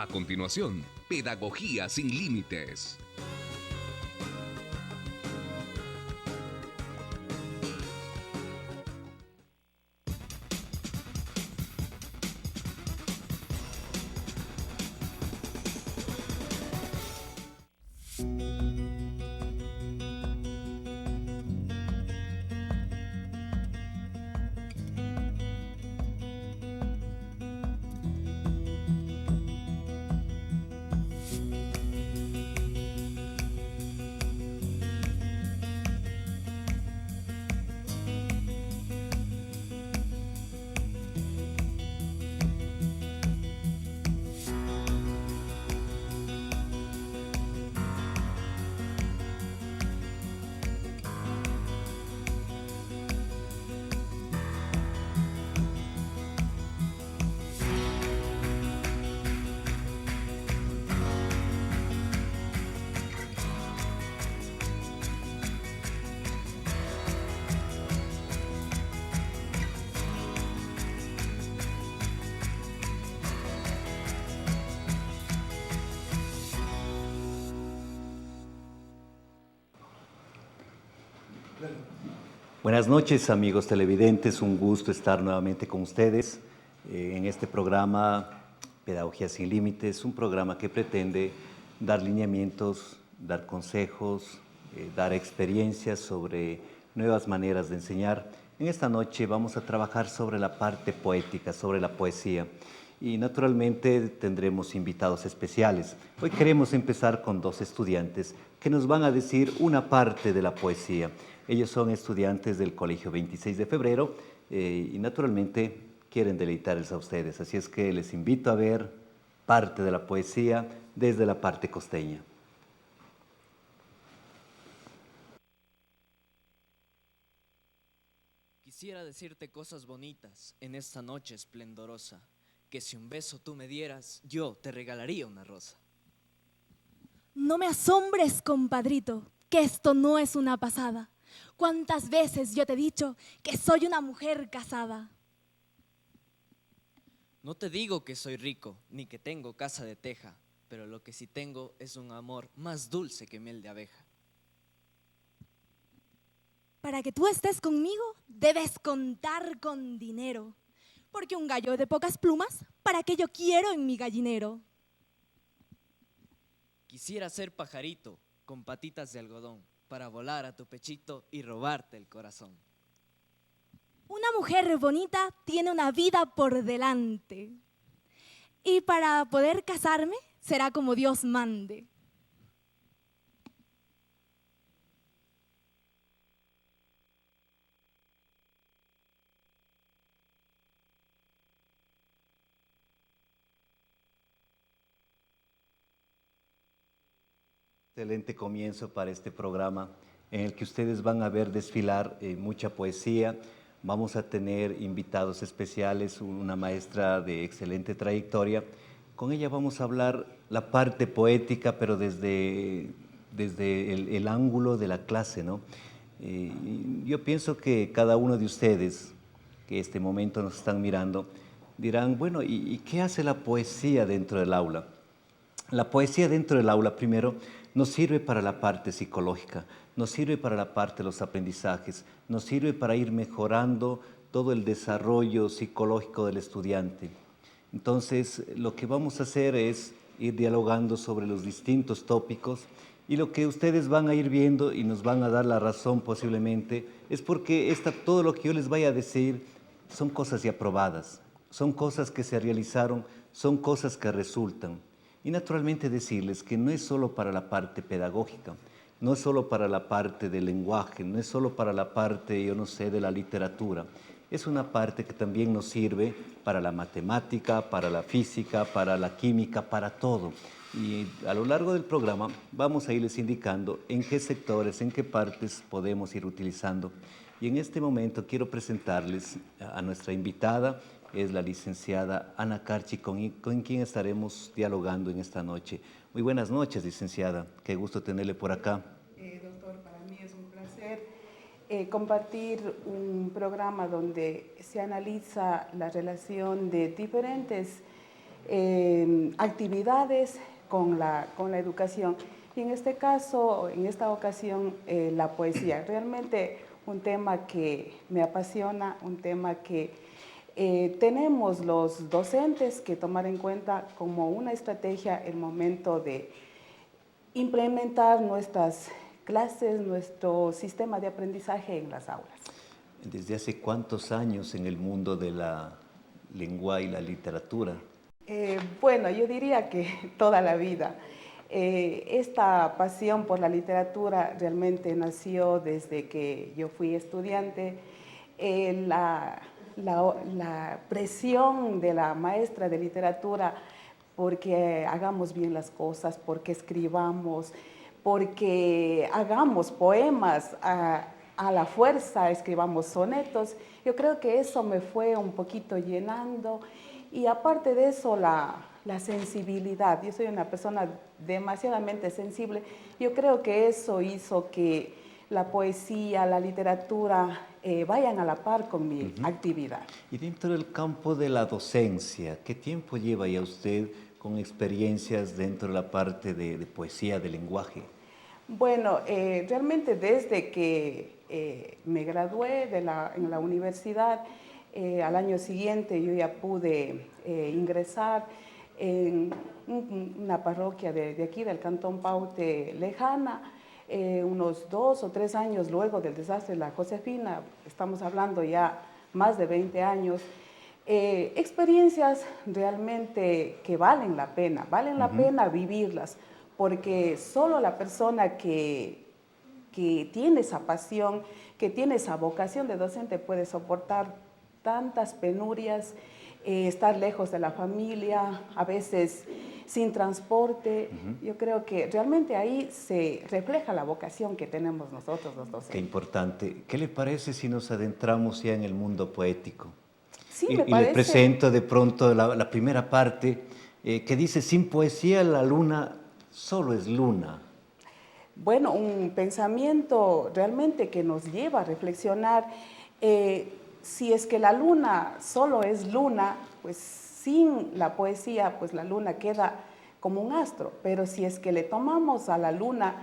A continuación, Pedagogía sin Límites. Buenas noches, amigos televidentes, un gusto estar nuevamente con ustedes en este programa Pedagogía sin Límites, un programa que pretende dar lineamientos, dar consejos, dar experiencias sobre nuevas maneras de enseñar. En esta noche vamos a trabajar sobre la parte poética, sobre la poesía. Y naturalmente tendremos invitados especiales. Hoy queremos empezar con dos estudiantes que nos van a decir una parte de la poesía. Ellos son estudiantes del Colegio 26 de Febrero y naturalmente quieren deleitarles a ustedes. Así es que les invito a ver parte de la poesía desde la parte costeña. Quisiera decirte cosas bonitas en esta noche esplendorosa, que si un beso tú me dieras, yo te regalaría una rosa. No me asombres, compadrito, que esto no es una pasada. ¿Cuántas veces yo te he dicho que soy una mujer casada? No te digo que soy rico, ni que tengo casa de teja, pero lo que sí tengo es un amor más dulce que miel de abeja. Para que tú estés conmigo, debes contar con dinero, porque un gallo de pocas plumas, ¿para qué yo quiero en mi gallinero? Quisiera ser pajarito con patitas de algodón, para volar a tu pechito y robarte el corazón. Una mujer bonita tiene una vida por delante, y para poder casarme será como Dios mande. Excelente comienzo para este programa en el que ustedes van a ver desfilar mucha poesía. Vamos a tener invitados especiales, una maestra de excelente trayectoria. Con ella vamos a hablar la parte poética, pero desde el ángulo de la clase, ¿no? Yo pienso que cada uno de ustedes, que este momento nos están mirando, dirán, bueno, ¿y qué hace la poesía dentro del aula? La poesía dentro del aula, primero, nos sirve para la parte psicológica, nos sirve para la parte de los aprendizajes, nos sirve para ir mejorando todo el desarrollo psicológico del estudiante. Entonces, lo que vamos a hacer es ir dialogando sobre los distintos tópicos y lo que ustedes van a ir viendo y nos van a dar la razón posiblemente es porque todo lo que yo les vaya a decir son cosas ya probadas, son cosas que se realizaron, son cosas que resultan. Y naturalmente decirles que no es solo para la parte pedagógica, no es solo para la parte del lenguaje, no es solo para la parte, yo no sé, de la literatura. Es una parte que también nos sirve para la matemática, para la física, para la química, para todo. Y a lo largo del programa vamos a irles indicando en qué sectores, en qué partes podemos ir utilizando. Y en este momento quiero presentarles a nuestra invitada, es la licenciada Ana Carchi, con quien estaremos dialogando en esta noche. Muy buenas noches, licenciada. Qué gusto tenerle por acá. Doctor, para mí es un placer compartir un programa donde se analiza la relación de diferentes actividades con la educación. Y en este caso, en esta ocasión, la poesía. Realmente un tema que me apasiona, un tema que tenemos los docentes que tomar en cuenta como una estrategia el momento de implementar nuestras clases, nuestro sistema de aprendizaje en las aulas. ¿Desde hace cuántos años en el mundo de la lengua y la literatura? Bueno, yo diría que toda la vida. Esta pasión por la literatura realmente nació desde que yo fui estudiante. La presión de la maestra de literatura porque hagamos bien las cosas, porque escribamos, porque hagamos poemas a la fuerza, escribamos sonetos. Yo creo que eso me fue un poquito llenando y aparte de eso la sensibilidad. Yo soy una persona demasiadamente sensible. Yo creo que eso hizo que la poesía, la literatura vayan a la par con mi actividad. Y dentro del campo de la docencia, ¿qué tiempo lleva ya usted con experiencias dentro de la parte de poesía, de lenguaje? Bueno, realmente desde que me gradué en la universidad, al año siguiente yo ya pude ingresar en una parroquia de aquí, del Cantón Paute lejana, unos 2 o 3 años luego del desastre de la Josefina, estamos hablando ya más de 20 años, experiencias realmente que valen la pena vivirlas, porque solo la persona que tiene esa pasión, que tiene esa vocación de docente puede soportar tantas penurias, estar lejos de la familia, a veces sin transporte. Yo creo que realmente ahí se refleja la vocación que tenemos nosotros los docentes. Qué importante. ¿Qué le parece si nos adentramos ya en el mundo poético? Sí, y me parece. le presento de pronto la primera parte que dice: sin poesía la luna solo es luna. Bueno, un pensamiento realmente que nos lleva a reflexionar. Si es que la luna solo es luna, pues sin la poesía, pues la luna queda como un astro. Pero si es que le tomamos a la luna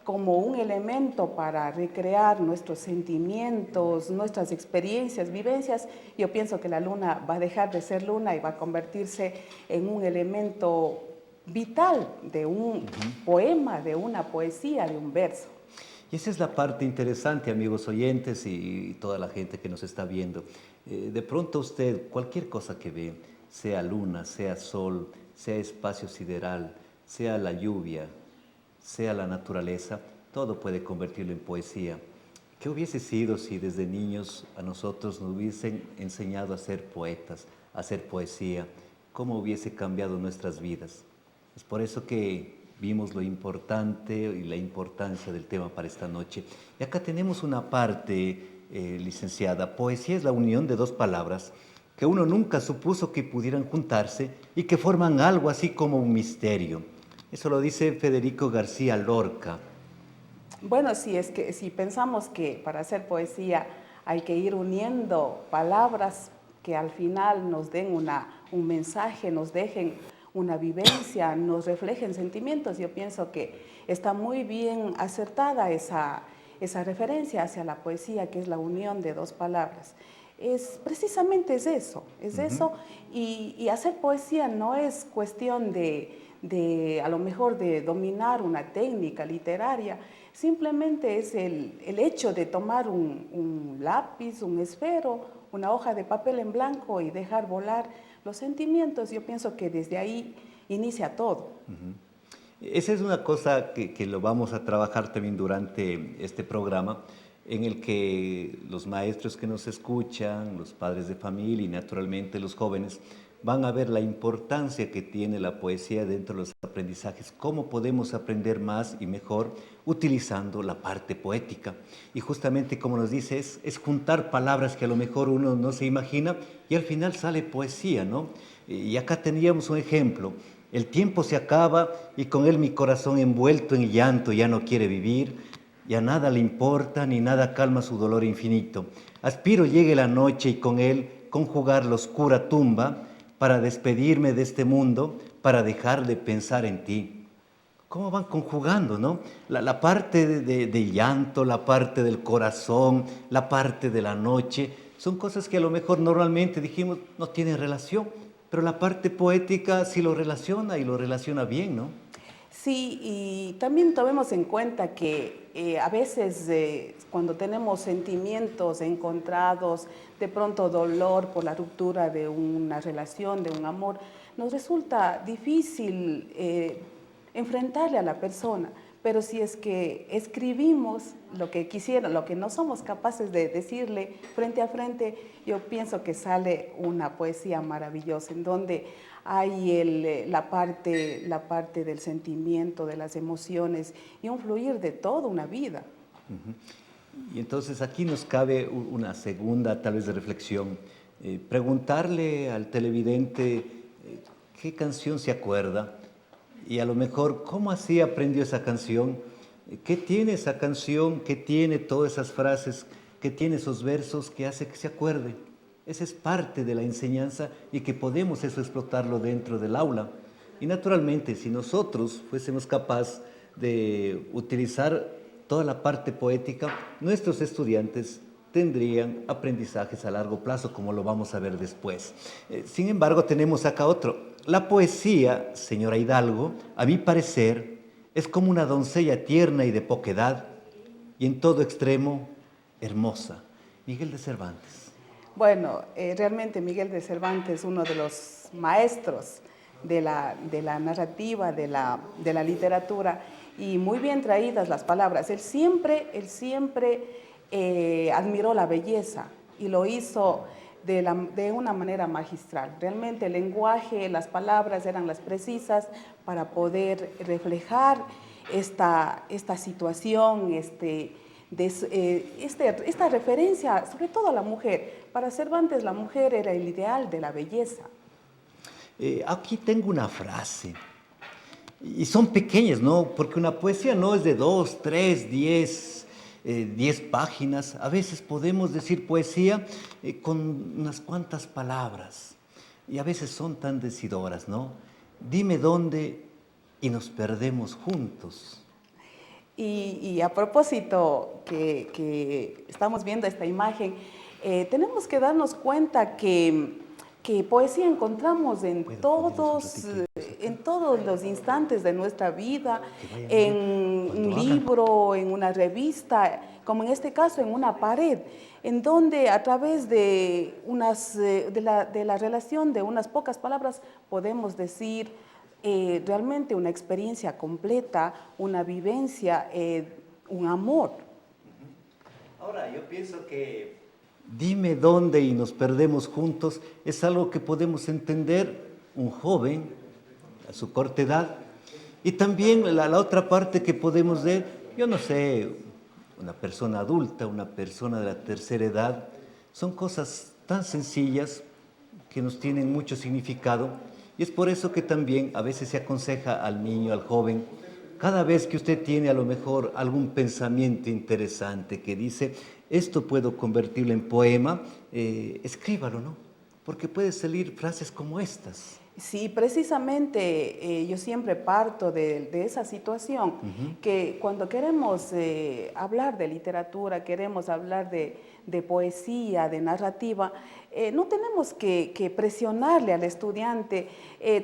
como un elemento para recrear nuestros sentimientos, nuestras experiencias, vivencias, yo pienso que la luna va a dejar de ser luna y va a convertirse en un elemento vital de un poema, de una poesía, de un verso. Y esa es la parte interesante, amigos oyentes y toda la gente que nos está viendo. De pronto usted, cualquier cosa que ve, sea luna, sea sol, sea espacio sideral, sea la lluvia, sea la naturaleza, todo puede convertirlo en poesía. ¿Qué hubiese sido si desde niños a nosotros nos hubiesen enseñado a ser poetas, a hacer poesía? ¿Cómo hubiese cambiado nuestras vidas? Es por eso que vimos lo importante y la importancia del tema para esta noche. Y acá tenemos una parte, licenciada. Poesía es la unión de dos palabras que uno nunca supuso que pudieran juntarse y que forman algo así como un misterio. Eso lo dice Federico García Lorca. Bueno, si pensamos que para hacer poesía hay que ir uniendo palabras que al final nos den un mensaje, nos dejen una vivencia, nos reflejen sentimientos, yo pienso que está muy bien acertada esa referencia hacia la poesía, que es la unión de dos palabras. Precisamente es eso, y hacer poesía no es cuestión de a lo mejor de dominar una técnica literaria, simplemente es el hecho de tomar un lápiz, un esfero, una hoja de papel en blanco y dejar volar los sentimientos. Yo pienso que desde ahí inicia todo. Esa es una cosa que lo vamos a trabajar también durante este programa, en el que los maestros que nos escuchan, los padres de familia y naturalmente los jóvenes van a ver la importancia que tiene la poesía dentro de los aprendizajes, cómo podemos aprender más y mejor utilizando la parte poética. Y justamente como nos dice, es juntar palabras que a lo mejor uno no se imagina y al final sale poesía, ¿no? Y acá teníamos un ejemplo: el tiempo se acaba y con él mi corazón envuelto en llanto ya no quiere vivir, ya nada le importa ni nada calma su dolor infinito. Aspiro llegue la noche y con él conjugar la oscura tumba para despedirme de este mundo, para dejar de pensar en ti. ¿Cómo van conjugando, no? La parte de llanto, la parte del corazón, la parte de la noche, son cosas que a lo mejor normalmente dijimos no tienen relación, pero la parte poética sí lo relaciona y lo relaciona bien, ¿no? Sí, y también tomemos en cuenta que a veces cuando tenemos sentimientos encontrados, de pronto dolor por la ruptura de una relación, de un amor, nos resulta difícil enfrentarle a la persona. Pero si es que escribimos lo que quisiera, lo que no somos capaces de decirle frente a frente, yo pienso que sale una poesía maravillosa en donde hay la parte del sentimiento, de las emociones y un fluir de toda una vida. Y entonces aquí nos cabe una segunda tal vez de reflexión. Preguntarle al televidente qué canción se acuerda y a lo mejor cómo así aprendió esa canción, qué tiene esa canción, qué tiene todas esas frases, qué tiene esos versos que hace que se acuerde. Esa es parte de la enseñanza y que podemos eso explotarlo dentro del aula. Y naturalmente, si nosotros fuésemos capaces de utilizar toda la parte poética, nuestros estudiantes tendrían aprendizajes a largo plazo, como lo vamos a ver después. Sin embargo, tenemos acá otro. La poesía, señora Hidalgo, a mi parecer, es como una doncella tierna y de poca edad, y en todo extremo, hermosa. Miguel de Cervantes. Bueno, realmente Miguel de Cervantes es uno de los maestros de la narrativa, de la literatura, y muy bien traídas las palabras. Él siempre admiró la belleza y lo hizo de una manera magistral. Realmente el lenguaje, las palabras eran las precisas para poder reflejar esta situación, esta referencia, sobre todo a la mujer. Para Cervantes la mujer era el ideal de la belleza. Aquí tengo una frase, y son pequeñas, ¿no? Porque una poesía no es de 2, 3, 10 páginas. A veces podemos decir poesía con unas cuantas palabras, y a veces son tan decidoras, ¿no? Dime dónde y nos perdemos juntos. Y a propósito que estamos viendo esta imagen, tenemos que darnos cuenta que poesía encontramos en todos los instantes de nuestra vida, en un libro, en una revista, como en este caso en una pared, en donde a través de la relación de unas pocas palabras podemos decir realmente una experiencia completa, una vivencia, un amor. Ahora, yo pienso que dime dónde y nos perdemos juntos es algo que podemos entender un joven a su corta edad, y también la otra parte que podemos ver, yo no sé, una persona adulta, una persona de la tercera edad. Son cosas tan sencillas que nos tienen mucho significado, y es por eso que también a veces se aconseja al niño, al joven, cada vez que usted tiene a lo mejor algún pensamiento interesante que dice, esto puedo convertirlo en poema, escríbalo, ¿no? Porque puede salir frases como estas. Sí, precisamente yo siempre parto de esa situación, que cuando queremos hablar de literatura, queremos hablar de poesía, de narrativa, no tenemos que presionarle al estudiante,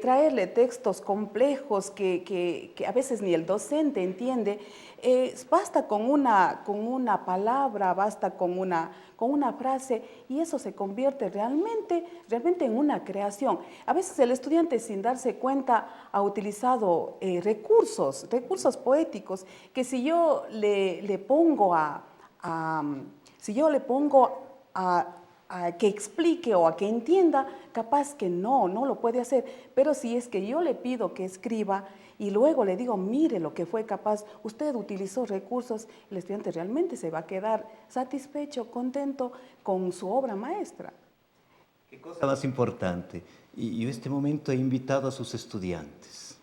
traerle textos complejos que a veces ni el docente entiende. Basta con una palabra, basta con una frase, y eso se convierte realmente en una creación. A veces el estudiante, sin darse cuenta, ha utilizado recursos poéticos que si yo le pongo a que explique o a que entienda, capaz que no lo puede hacer. Pero si es que yo le pido que escriba y luego le digo, mire lo que fue capaz, usted utilizó recursos, el estudiante realmente se va a quedar satisfecho, contento con su obra maestra. ¿Qué cosa más importante? Y en este momento he invitado a sus estudiantes,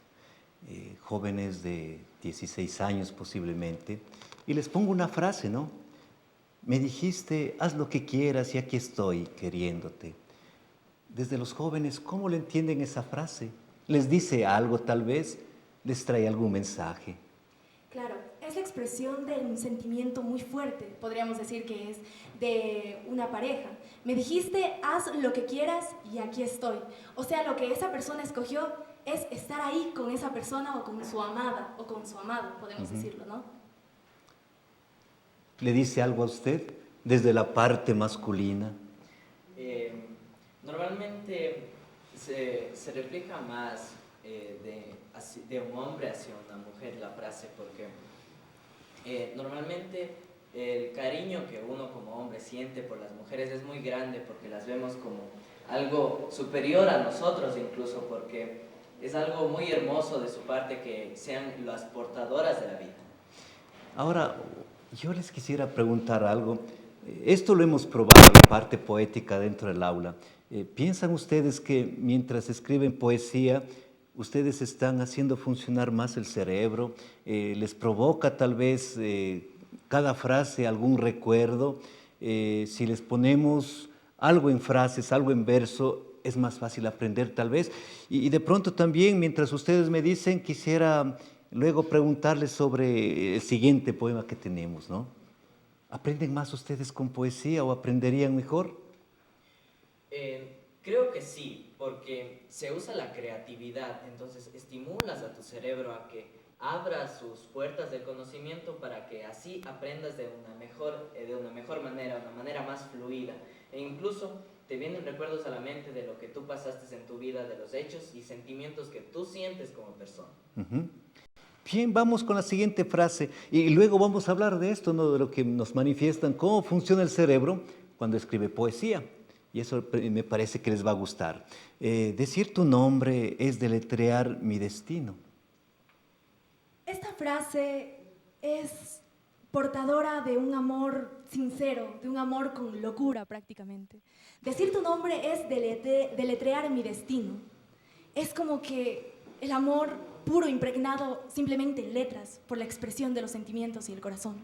jóvenes de 16 años posiblemente, y les pongo una frase, ¿no? Me dijiste, haz lo que quieras y aquí estoy queriéndote. desde los jóvenes, ¿cómo le entienden esa frase? ¿Les dice algo tal vez? ¿Les trae algún mensaje? Claro, es la expresión de un sentimiento muy fuerte, podríamos decir que es de una pareja. Me dijiste, haz lo que quieras y aquí estoy. O sea, lo que esa persona escogió es estar ahí con esa persona o con su amada o con su amado, podemos decirlo, ¿no? ¿Le dice algo a usted desde la parte masculina? Normalmente se refleja más de un hombre hacia una mujer la frase, porque normalmente el cariño que uno como hombre siente por las mujeres es muy grande, porque las vemos como algo superior a nosotros, incluso porque es algo muy hermoso de su parte que sean las portadoras de la vida. Ahora, yo les quisiera preguntar algo. Esto lo hemos probado en parte poética dentro del aula. ¿Piensan ustedes que mientras escriben poesía, ustedes están haciendo funcionar más el cerebro? ¿Les provoca tal vez cada frase algún recuerdo? Si les ponemos algo en frases, algo en verso, es más fácil aprender tal vez. Y de pronto también, mientras ustedes me dicen, quisiera luego preguntarles sobre el siguiente poema que tenemos, ¿no? ¿Aprenden más ustedes con poesía o aprenderían mejor? Creo que sí, porque se usa la creatividad, entonces estimulas a tu cerebro a que abra sus puertas del conocimiento para que así aprendas de una mejor manera, una manera más fluida. E incluso te vienen recuerdos a la mente de lo que tú pasaste en tu vida, de los hechos y sentimientos que tú sientes como persona. Bien, vamos con la siguiente frase y luego vamos a hablar de esto, ¿no? De lo que nos manifiestan, cómo funciona el cerebro cuando escribe poesía. Y eso me parece que les va a gustar. Decir tu nombre es deletrear mi destino. Esta frase es portadora de un amor sincero, de un amor con locura prácticamente. Decir tu nombre es deletrear mi destino. Es como que el amor puro, impregnado simplemente en letras, por la expresión de los sentimientos y el corazón.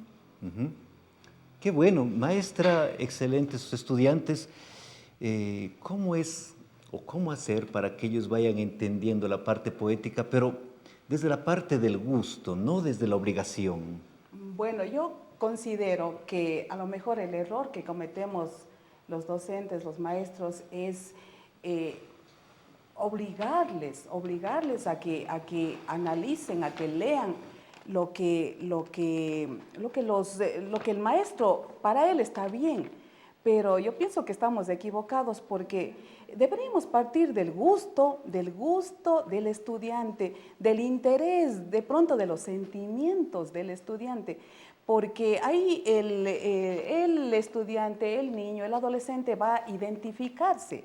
Qué bueno, maestra, excelente, sus estudiantes. ¿Cómo es o cómo hacer para que ellos vayan entendiendo la parte poética, pero desde la parte del gusto, no desde la obligación? Bueno, yo considero que a lo mejor el error que cometemos los docentes, los maestros, es obligarles a que analicen, a que lean lo que el maestro, para él está bien. Pero yo pienso que estamos equivocados porque deberíamos partir del gusto del estudiante, del interés, de pronto de los sentimientos del estudiante, porque ahí el estudiante, el niño, el adolescente va a identificarse.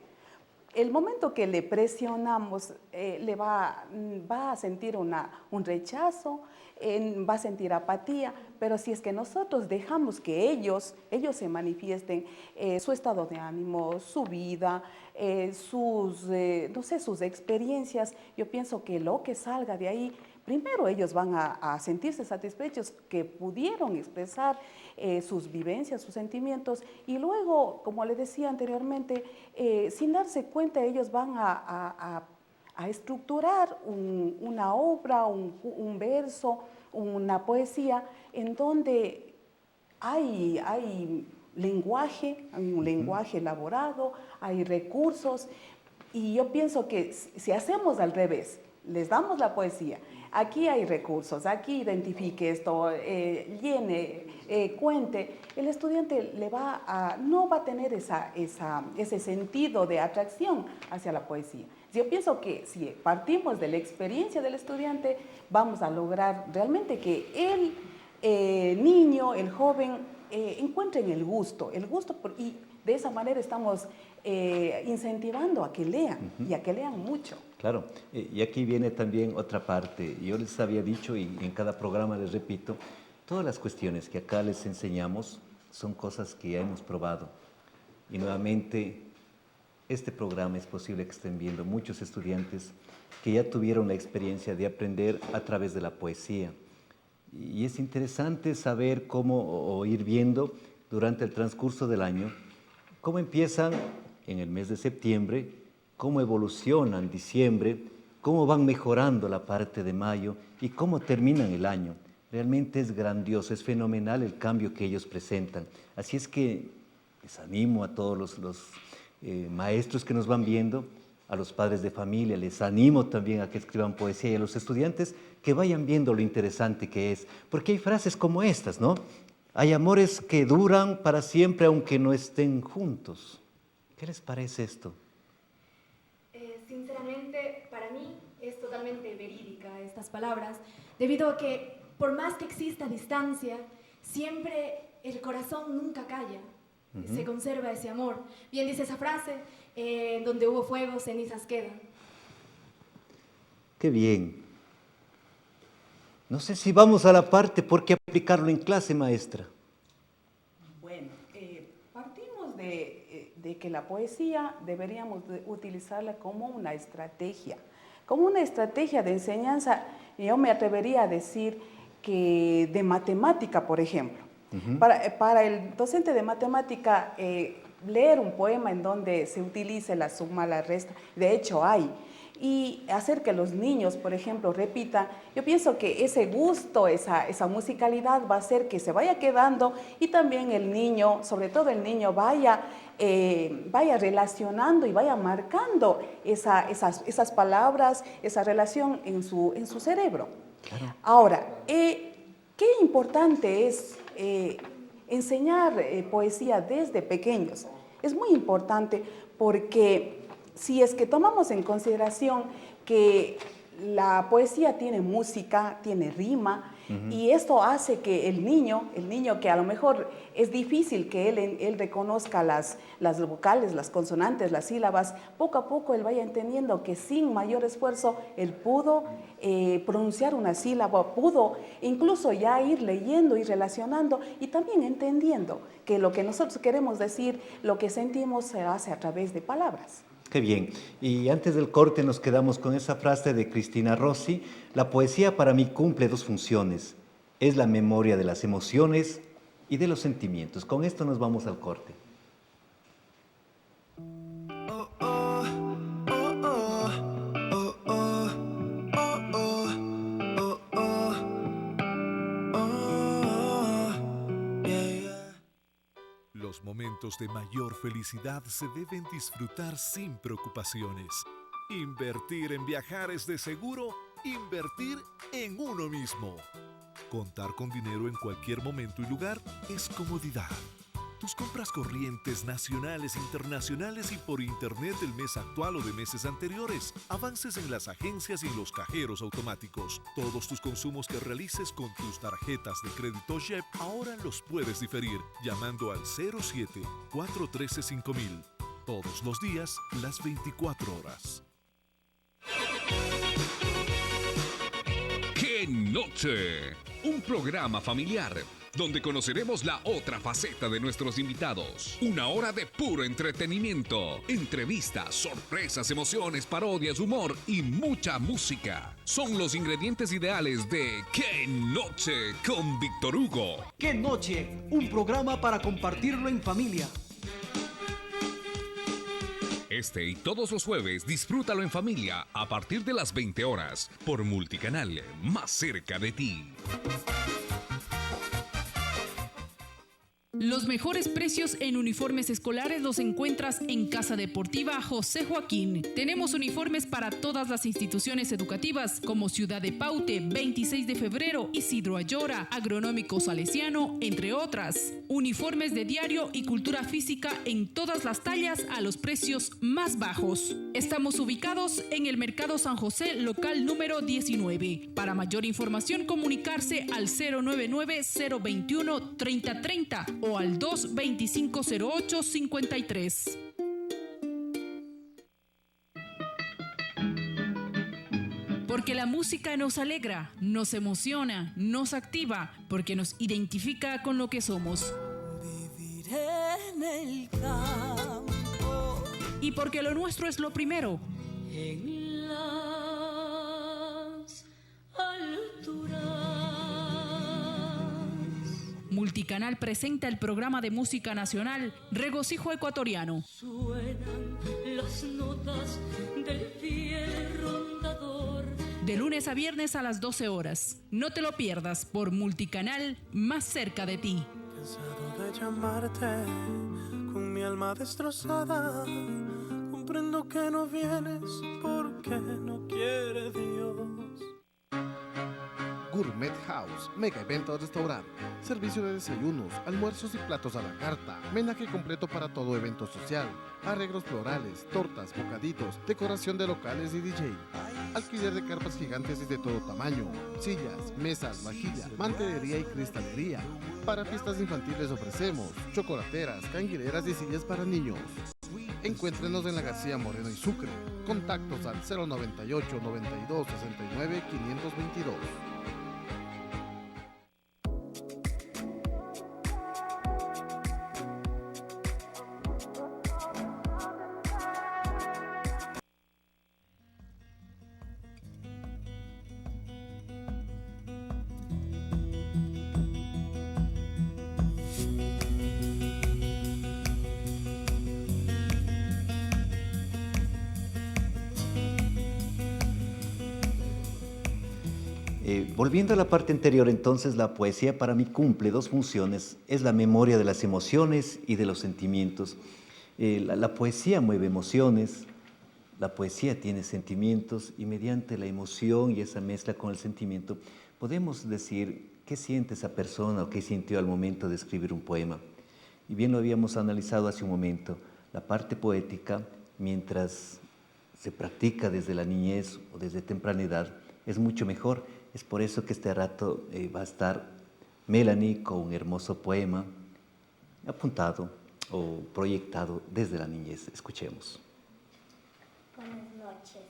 El momento que le presionamos, va a sentir un rechazo, va a sentir apatía, pero si es que nosotros dejamos que ellos se manifiesten su estado de ánimo, su vida, sus experiencias, yo pienso que lo que salga de ahí, primero ellos van a sentirse satisfechos que pudieron expresar sus vivencias, sus sentimientos, y luego, como les decía anteriormente, sin darse cuenta ellos van a estructurar una obra, un verso, una poesía, en donde hay lenguaje, un lenguaje elaborado, hay recursos, y yo pienso que si hacemos al revés, les damos la poesía, aquí hay recursos, aquí identifique esto, llene, cuente, el estudiante no va a tener ese sentido de atracción hacia la poesía. Yo pienso que si partimos de la experiencia del estudiante, vamos a lograr realmente que el niño, el joven, encuentren el gusto y de esa manera estamos incentivando a que lean y a que lean mucho. Claro, y aquí viene también otra parte. Yo les había dicho y en cada programa les repito, todas las cuestiones que acá les enseñamos son cosas que ya hemos probado. Y nuevamente, este programa es posible que estén viendo muchos estudiantes que ya tuvieron la experiencia de aprender a través de la poesía. Y es interesante saber cómo, o ir viendo durante el transcurso del año, cómo empiezan en el mes de septiembre cómo evolucionan diciembre, cómo van mejorando la parte de mayo y cómo terminan el año. Realmente es grandioso, es fenomenal el cambio que ellos presentan. Así es que les animo a todos los maestros que nos van viendo, a los padres de familia, les animo también a que escriban poesía y a los estudiantes que vayan viendo lo interesante que es. Porque hay frases como estas, ¿no? Hay amores que duran para siempre aunque no estén juntos. ¿Qué les parece esto? Sinceramente, para mí es totalmente verídica estas palabras, debido a que por más que exista distancia, siempre el corazón nunca calla. Se conserva ese amor. Bien dice esa frase, donde hubo fuego, cenizas quedan. Qué bien. No sé si vamos a la parte por qué aplicarlo en clase, maestra. Bueno, partimos de que la poesía deberíamos utilizarla como una estrategia de enseñanza. Yo me atrevería a decir que de matemática, por ejemplo. Para el docente de matemática, leer un poema en donde se utilice la suma, la resta, de hecho hay, y hacer que los niños, por ejemplo, repitan, yo pienso que ese gusto, esa musicalidad va a hacer que se vaya quedando y también el niño, sobre todo el niño, vaya relacionando y vaya marcando esas palabras, esa relación en su cerebro. Claro. Ahora, qué importante es enseñar poesía desde pequeños. Es muy importante porque si es que tomamos en consideración que la poesía tiene música, tiene rima, y esto hace que el niño que a lo mejor es difícil que él reconozca las vocales, las consonantes, las sílabas, poco a poco él vaya entendiendo que sin mayor esfuerzo él pudo pronunciar una sílaba, pudo incluso ya ir leyendo y relacionando y también entendiendo que lo que nosotros queremos decir, lo que sentimos se hace a través de palabras. Qué bien. Y antes del corte nos quedamos con esa frase de Cristina Rossi: la poesía para mí cumple dos funciones. Es la memoria de las emociones y de los sentimientos. Con esto nos vamos al corte. Los momentos de mayor felicidad se deben disfrutar sin preocupaciones. Invertir en viajar es de seguro invertir en uno mismo. Contar con dinero en cualquier momento y lugar es comodidad. Tus compras corrientes nacionales, internacionales y por internet del mes actual o de meses anteriores. Avances en las agencias y en los cajeros automáticos. Todos tus consumos que realices con tus tarjetas de crédito JEP ahora los puedes diferir llamando al 07-413-5000. Todos los días, las 24 horas. ¡Qué noche! Un programa familiar donde conoceremos la otra faceta de nuestros invitados. Una hora de puro entretenimiento, entrevistas, sorpresas, emociones, parodias, humor y mucha música. Son los ingredientes ideales de ¡Qué noche! Con Víctor Hugo. ¡Qué noche! Un programa para compartirlo en familia. Este y todos los jueves disfrútalo en familia a partir de las 20 horas por Multicanal, más cerca de ti. Los mejores precios en uniformes escolares los encuentras en Casa Deportiva José Joaquín. Tenemos uniformes para todas las instituciones educativas como Ciudad de Paute, 26 de febrero, Isidro Ayora, Agronómico Salesiano, entre otras. Uniformes de diario y cultura física en todas las tallas a los precios más bajos. Estamos ubicados en el Mercado San José, local número 19. Para mayor información, comunicarse al 099-021-3030 o al 2250853. Porque la música nos alegra, nos emociona, nos activa, porque nos identifica con lo que somos. Viviré en el campo. Y porque lo nuestro es lo primero. En las alturas. Multicanal presenta el programa de música nacional Regocijo Ecuatoriano. Suenan las notas del fiel rondador. De lunes a viernes a las 12 horas. No te lo pierdas por Multicanal, más cerca de ti. Cansado de llamarte con mi alma destrozada. Comprendo que no vienes porque no quiere Dios. Gourmet House, mega evento restaurante, servicio de desayunos, almuerzos y platos a la carta, menaje completo para todo evento social, arreglos florales, tortas, bocaditos, decoración de locales y DJ, alquiler de carpas gigantes y de todo tamaño, sillas, mesas, vajilla, mantelería y cristalería. Para fiestas infantiles ofrecemos chocolateras, canguileras y sillas para niños. Encuéntrenos en la García Moreno y Sucre. Contactos al 098 92 69 522. Volviendo a la parte anterior, entonces, la poesía para mí cumple dos funciones. Es la memoria de las emociones y de los sentimientos. La poesía mueve emociones, la poesía tiene sentimientos y mediante la emoción y esa mezcla con el sentimiento podemos decir qué siente esa persona o qué sintió al momento de escribir un poema. Y bien lo habíamos analizado hace un momento, la parte poética, mientras se practica desde la niñez o desde temprana edad, es mucho mejor. Es por eso que este rato va a estar Melanie con un hermoso poema apuntado o proyectado desde la niñez. Escuchemos. Buenas noches.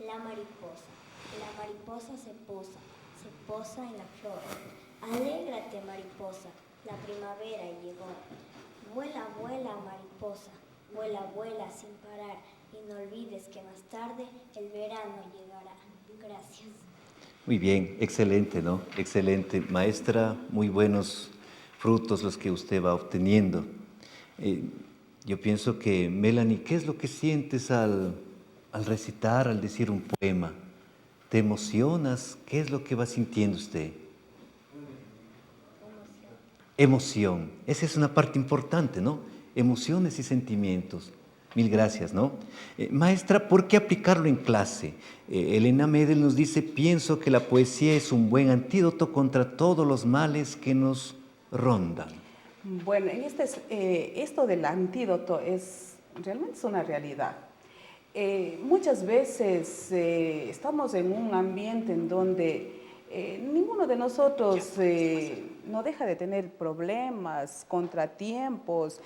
La mariposa. La mariposa se posa en la flor. Alégrate, mariposa, la primavera llegó. Vuela, vuela, mariposa, vuela, vuela sin parar. Y no olvides que más tarde el verano llegará. Gracias. Muy bien, excelente, ¿no? Excelente. Maestra, muy buenos frutos los que usted va obteniendo. Yo pienso que, Melanie, ¿qué es lo que sientes al recitar, al decir un poema? ¿Te emocionas? ¿Qué es lo que va sintiendo usted? Emoción. Esa es una parte importante, ¿no? Emociones y sentimientos. Mil gracias, ¿no? Maestra, ¿por qué aplicarlo en clase? Elena Medel nos dice, pienso que la poesía es un buen antídoto contra todos los males que nos rondan. Bueno, esto del antídoto realmente es una realidad. Muchas veces estamos en un ambiente en donde ninguno de nosotros no deja de tener problemas, contratiempos,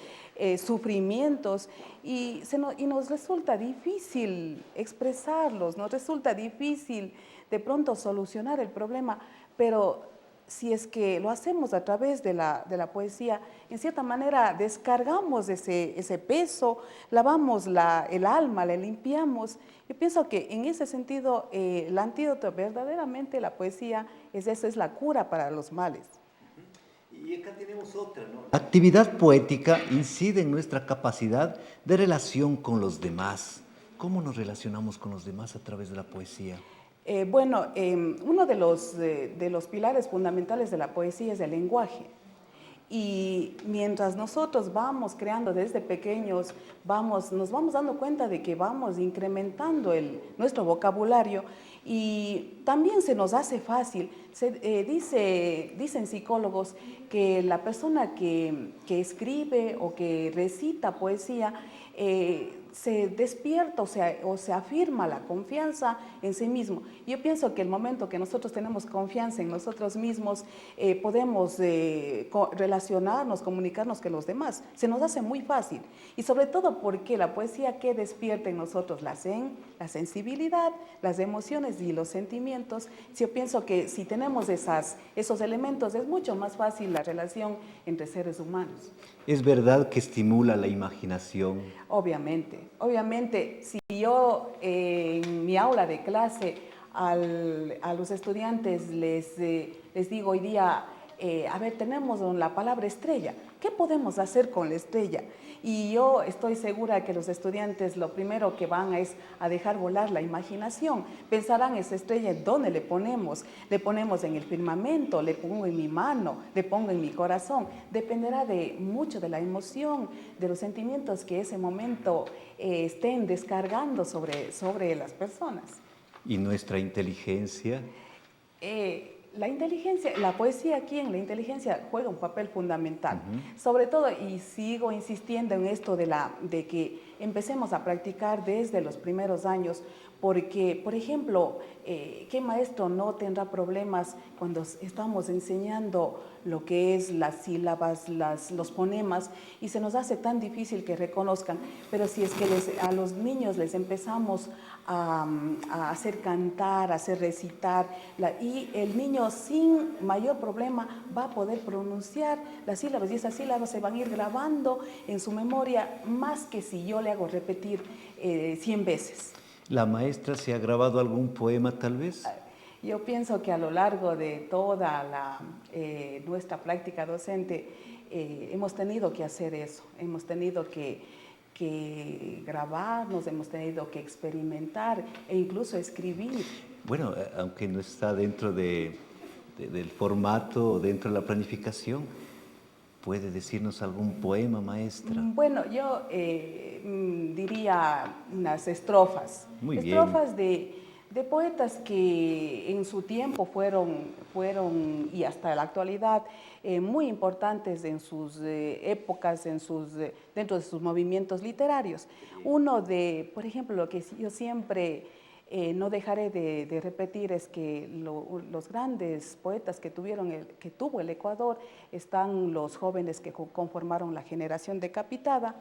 sufrimientos y nos resulta difícil expresarlos, nos resulta difícil de pronto solucionar el problema, pero si es que lo hacemos a través de la poesía, en cierta manera descargamos ese peso, lavamos el alma, la limpiamos. Yo pienso que en ese sentido el antídoto verdaderamente, la poesía, esa es la cura para los males. Y acá tenemos otra, ¿no? La actividad poética incide en nuestra capacidad de relación con los demás. ¿Cómo nos relacionamos con los demás a través de la poesía? Uno de los pilares fundamentales de la poesía es el lenguaje. Y mientras nosotros vamos creando desde pequeños, nos vamos dando cuenta de que vamos incrementando nuestro vocabulario y también se nos hace fácil. Dicen psicólogos que la persona que escribe o que recita poesía se despierta o se afirma la confianza en sí mismo. Yo pienso que el momento que nosotros tenemos confianza en nosotros mismos, podemos relacionarnos, comunicarnos con los demás. Se nos hace muy fácil. Y sobre todo porque la poesía que despierta en nosotros la sensibilidad, las emociones y los sentimientos. Yo pienso que si tenemos esos elementos, es mucho más fácil la relación entre seres humanos. ¿Es verdad que estimula la imaginación? Obviamente, si yo en mi aula de clase a los estudiantes les digo hoy día, a ver, tenemos la palabra estrella. ¿Qué podemos hacer con la estrella? Y yo estoy segura que los estudiantes lo primero que van es a dejar volar la imaginación. Pensarán, esa estrella, ¿dónde le ponemos? Le ponemos en el firmamento, le pongo en mi mano, le pongo en mi corazón. Dependerá mucho de la emoción, de los sentimientos que ese momento estén descargando sobre las personas. ¿Y nuestra inteligencia? La inteligencia, la poesía aquí en la inteligencia juega un papel fundamental. Sobre todo, y sigo insistiendo en esto de que empecemos a practicar desde los primeros años, porque, por ejemplo, ¿qué maestro no tendrá problemas cuando estamos enseñando lo que es las sílabas, los fonemas, y se nos hace tan difícil que reconozcan? Pero si es que a los niños les empezamos a hacer cantar, a hacer recitar, y el niño sin mayor problema va a poder pronunciar las sílabas, y esas sílabas se van a ir grabando en su memoria más que si yo le hago repetir 100 veces. ¿La maestra se ha grabado algún poema tal vez? Yo pienso que a lo largo de toda nuestra práctica docente hemos tenido que hacer eso, hemos tenido que grabarnos, hemos tenido que experimentar e incluso escribir. Bueno, aunque no está dentro del formato, dentro de la planificación, ¿puede decirnos algún poema, maestra? Bueno, yo diría unas estrofas. Muy bien. Estrofas de poetas que en su tiempo fueron y hasta la actualidad muy importantes en sus épocas, dentro de sus movimientos literarios. Uno por ejemplo, lo que yo siempre no dejaré de repetir es que los grandes poetas que tuvo el Ecuador, están los jóvenes que conformaron la generación decapitada.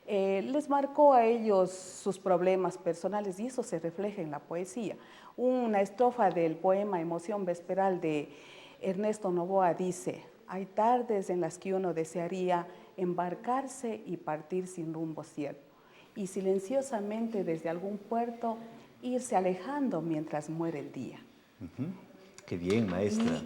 Les marcó a ellos sus problemas personales y eso se refleja en la poesía. Una estrofa del poema Emoción Vesperal de Ernesto Noboa dice: hay tardes en las que uno desearía embarcarse y partir sin rumbo cierto, y silenciosamente desde algún puerto irse alejando mientras muere el día. Qué bien, maestra.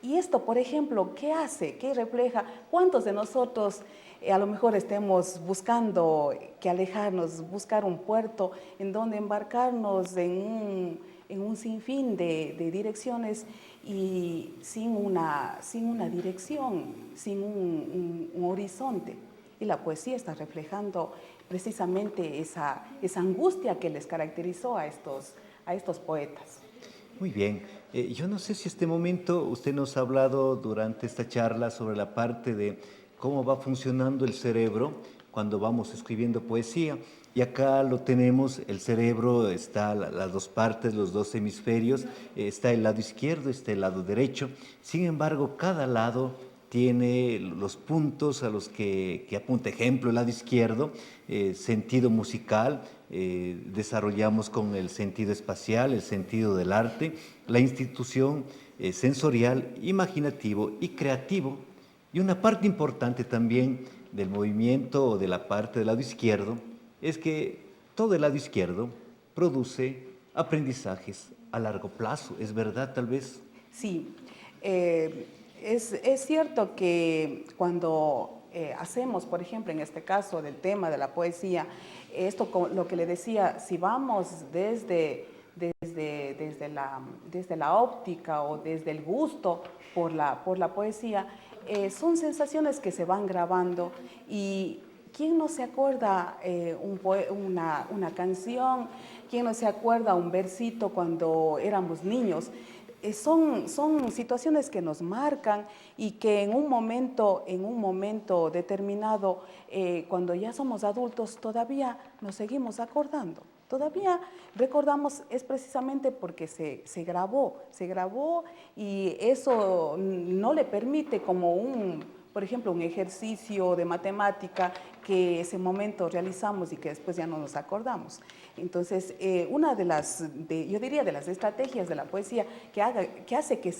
Y esto, por ejemplo, ¿qué hace? ¿Qué refleja? ¿Cuántos de nosotros a lo mejor estemos buscando que alejarnos, buscar un puerto en donde embarcarnos en un sinfín de direcciones y sin una dirección, sin un horizonte? Y la poesía está reflejando precisamente esa angustia que les caracterizó a estos poetas. Muy bien. Yo no sé si este momento usted nos ha hablado durante esta charla sobre la parte de cómo va funcionando el cerebro cuando vamos escribiendo poesía. Y acá lo tenemos, el cerebro, está las dos partes, los dos hemisferios, está el lado izquierdo, está el lado derecho. Sin embargo, cada lado tiene los puntos a los que apunta. Ejemplo, el lado izquierdo, sentido musical, desarrollamos con el sentido espacial, el sentido del arte, la institución sensorial, imaginativo y creativo. Y una parte importante también del movimiento o de la parte del lado izquierdo es que todo el lado izquierdo produce aprendizajes a largo plazo. ¿Es verdad, tal vez? Sí. Es cierto que cuando hacemos, por ejemplo, en este caso del tema de la poesía, esto lo que le decía, si vamos desde la óptica o desde el gusto por la poesía, son sensaciones que se van grabando. Y ¿quién no se acuerda una canción? ¿Quién no se acuerda un versito cuando éramos niños? Son situaciones que nos marcan y que en un momento determinado, cuando ya somos adultos, todavía nos seguimos acordando. Todavía recordamos, es precisamente porque se grabó y eso no le permite como por ejemplo, un ejercicio de matemática que ese momento realizamos y que después ya no nos acordamos. Entonces, una yo diría de las estrategias de la poesía que hace que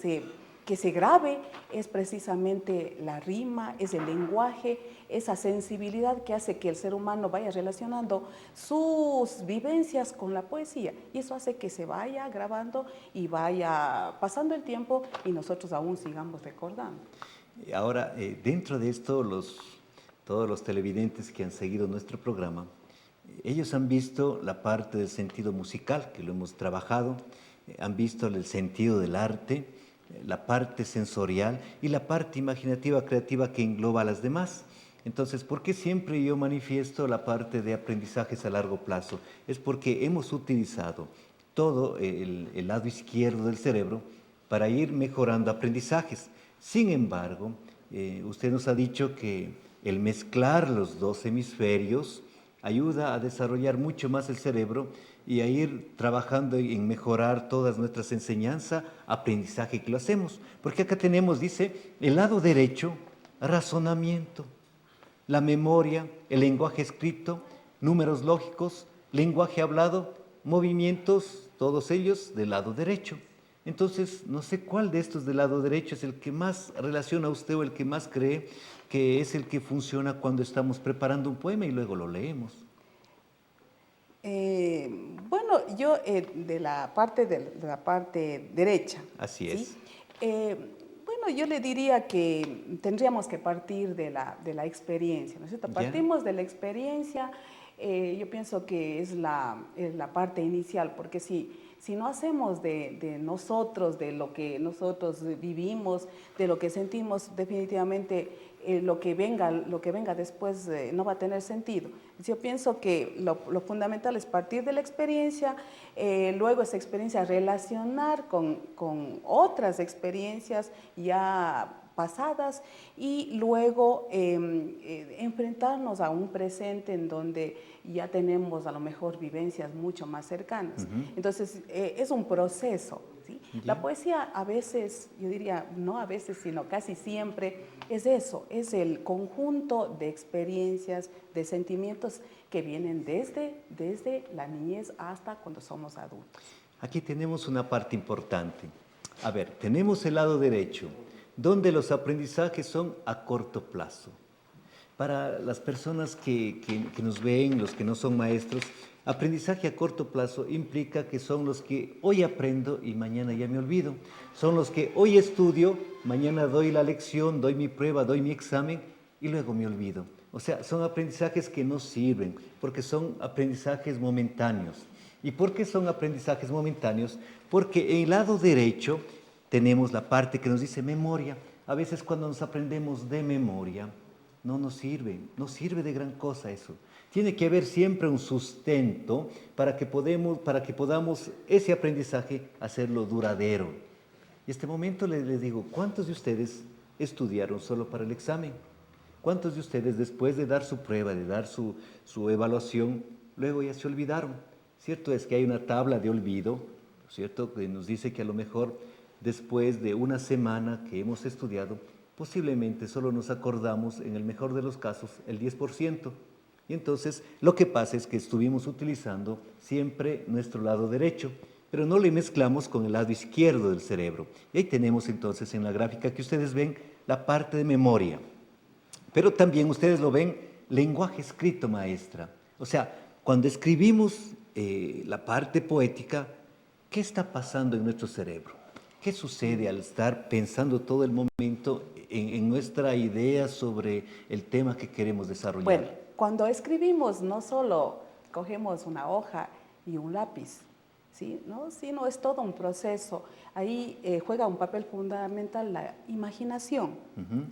que se grabe es precisamente la rima, es el lenguaje, esa sensibilidad que hace que el ser humano vaya relacionando sus vivencias con la poesía. Y eso hace que se vaya grabando y vaya pasando el tiempo y nosotros aún sigamos recordando. Ahora, dentro de esto, todos los televidentes que han seguido nuestro programa, ellos han visto la parte del sentido musical, que lo hemos trabajado, han visto el sentido del arte, la parte sensorial y la parte imaginativa, creativa que engloba a las demás. Entonces, ¿por qué siempre yo manifiesto la parte de aprendizajes a largo plazo? Es porque hemos utilizado todo el lado izquierdo del cerebro para ir mejorando aprendizajes. Sin embargo, usted nos ha dicho que el mezclar los dos hemisferios ayuda a desarrollar mucho más el cerebro y a ir trabajando en mejorar todas nuestras enseñanzas, aprendizaje que lo hacemos. Porque acá tenemos, dice, el lado derecho, razonamiento, la memoria, el lenguaje escrito, números lógicos, lenguaje hablado, movimientos, todos ellos del lado derecho. Entonces, no sé cuál de estos del lado derecho es el que más relaciona a usted o el que más cree que es el que funciona cuando estamos preparando un poema y luego lo leemos. Bueno, yo de la parte derecha. Así es. ¿sí? Bueno, yo le diría que tendríamos que partir de la experiencia, ¿no es cierto? Partimos de la experiencia, yo pienso que es la parte inicial, porque si no hacemos de nosotros, de lo que nosotros vivimos, de lo que sentimos, definitivamente lo que venga después no va a tener sentido. Yo pienso que lo fundamental es partir de la experiencia, luego esa experiencia relacionar con otras experiencias ya pasadas y luego enfrentarnos a un presente en donde ya tenemos a lo mejor vivencias mucho más cercanas. Entonces, es un proceso. ¿sí? La poesía a veces, yo diría, no a veces, sino casi siempre, es eso, es el conjunto de experiencias, de sentimientos que vienen desde la niñez hasta cuando somos adultos. Aquí tenemos una parte importante. A ver, tenemos el lado derecho, donde los aprendizajes son a corto plazo. Para las personas que nos ven, los que no son maestros, aprendizaje a corto plazo implica que son los que hoy aprendo y mañana ya me olvido. Son los que hoy estudio, mañana doy la lección, doy mi prueba, doy mi examen y luego me olvido. O sea, son aprendizajes que no sirven, porque son aprendizajes momentáneos. ¿Y por qué son aprendizajes momentáneos? Porque en el lado derecho tenemos la parte que nos dice memoria. A veces cuando nos aprendemos de memoria, no nos sirve, no sirve de gran cosa eso. Tiene que haber siempre un sustento para que podamos ese aprendizaje hacerlo duradero. Y este momento les digo, ¿cuántos de ustedes estudiaron solo para el examen? ¿Cuántos de ustedes después de dar su prueba, de dar su evaluación, luego ya se olvidaron? Cierto es que hay una tabla de olvido, ¿cierto? Que nos dice que a lo mejor después de una semana que hemos estudiado, posiblemente solo nos acordamos, en el mejor de los casos, el 10%. Y entonces lo que pasa es que estuvimos utilizando siempre nuestro lado derecho, pero no le mezclamos con el lado izquierdo del cerebro. Y ahí tenemos entonces en la gráfica que ustedes ven la parte de memoria. Pero también ustedes lo ven, lenguaje escrito, maestra. O sea, cuando escribimos la parte poética, ¿qué está pasando en nuestro cerebro? ¿Qué sucede al estar pensando todo el momento en nuestra idea sobre el tema que queremos desarrollar? Bueno, cuando escribimos no solo cogemos una hoja y un lápiz, ¿sí? ¿no? Sino es todo un proceso. Ahí juega un papel fundamental la imaginación.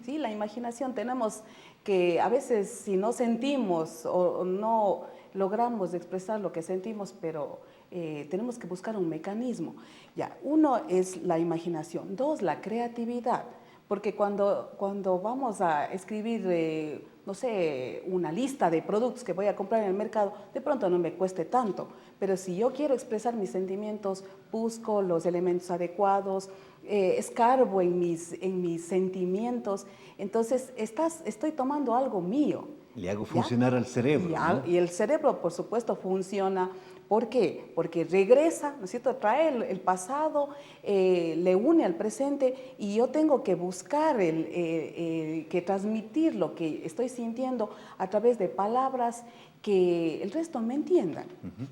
¿sí? La imaginación tenemos que a veces si no sentimos o no logramos expresar lo que sentimos, pero tenemos que buscar un mecanismo. Ya, uno es la imaginación, dos, la creatividad, porque cuando vamos a escribir, no sé, una lista de productos que voy a comprar en el mercado, de pronto no me cueste tanto, pero si yo quiero expresar mis sentimientos, busco los elementos adecuados, escarbo en mis sentimientos, entonces estoy tomando algo mío. Le hago funcionar al cerebro. ¿No? Y el cerebro, por supuesto, funciona. ¿Por qué? Porque regresa, ¿no es cierto? Trae el pasado, le une al presente y yo tengo que buscar, que transmitir lo que estoy sintiendo a través de palabras que el resto me entiendan,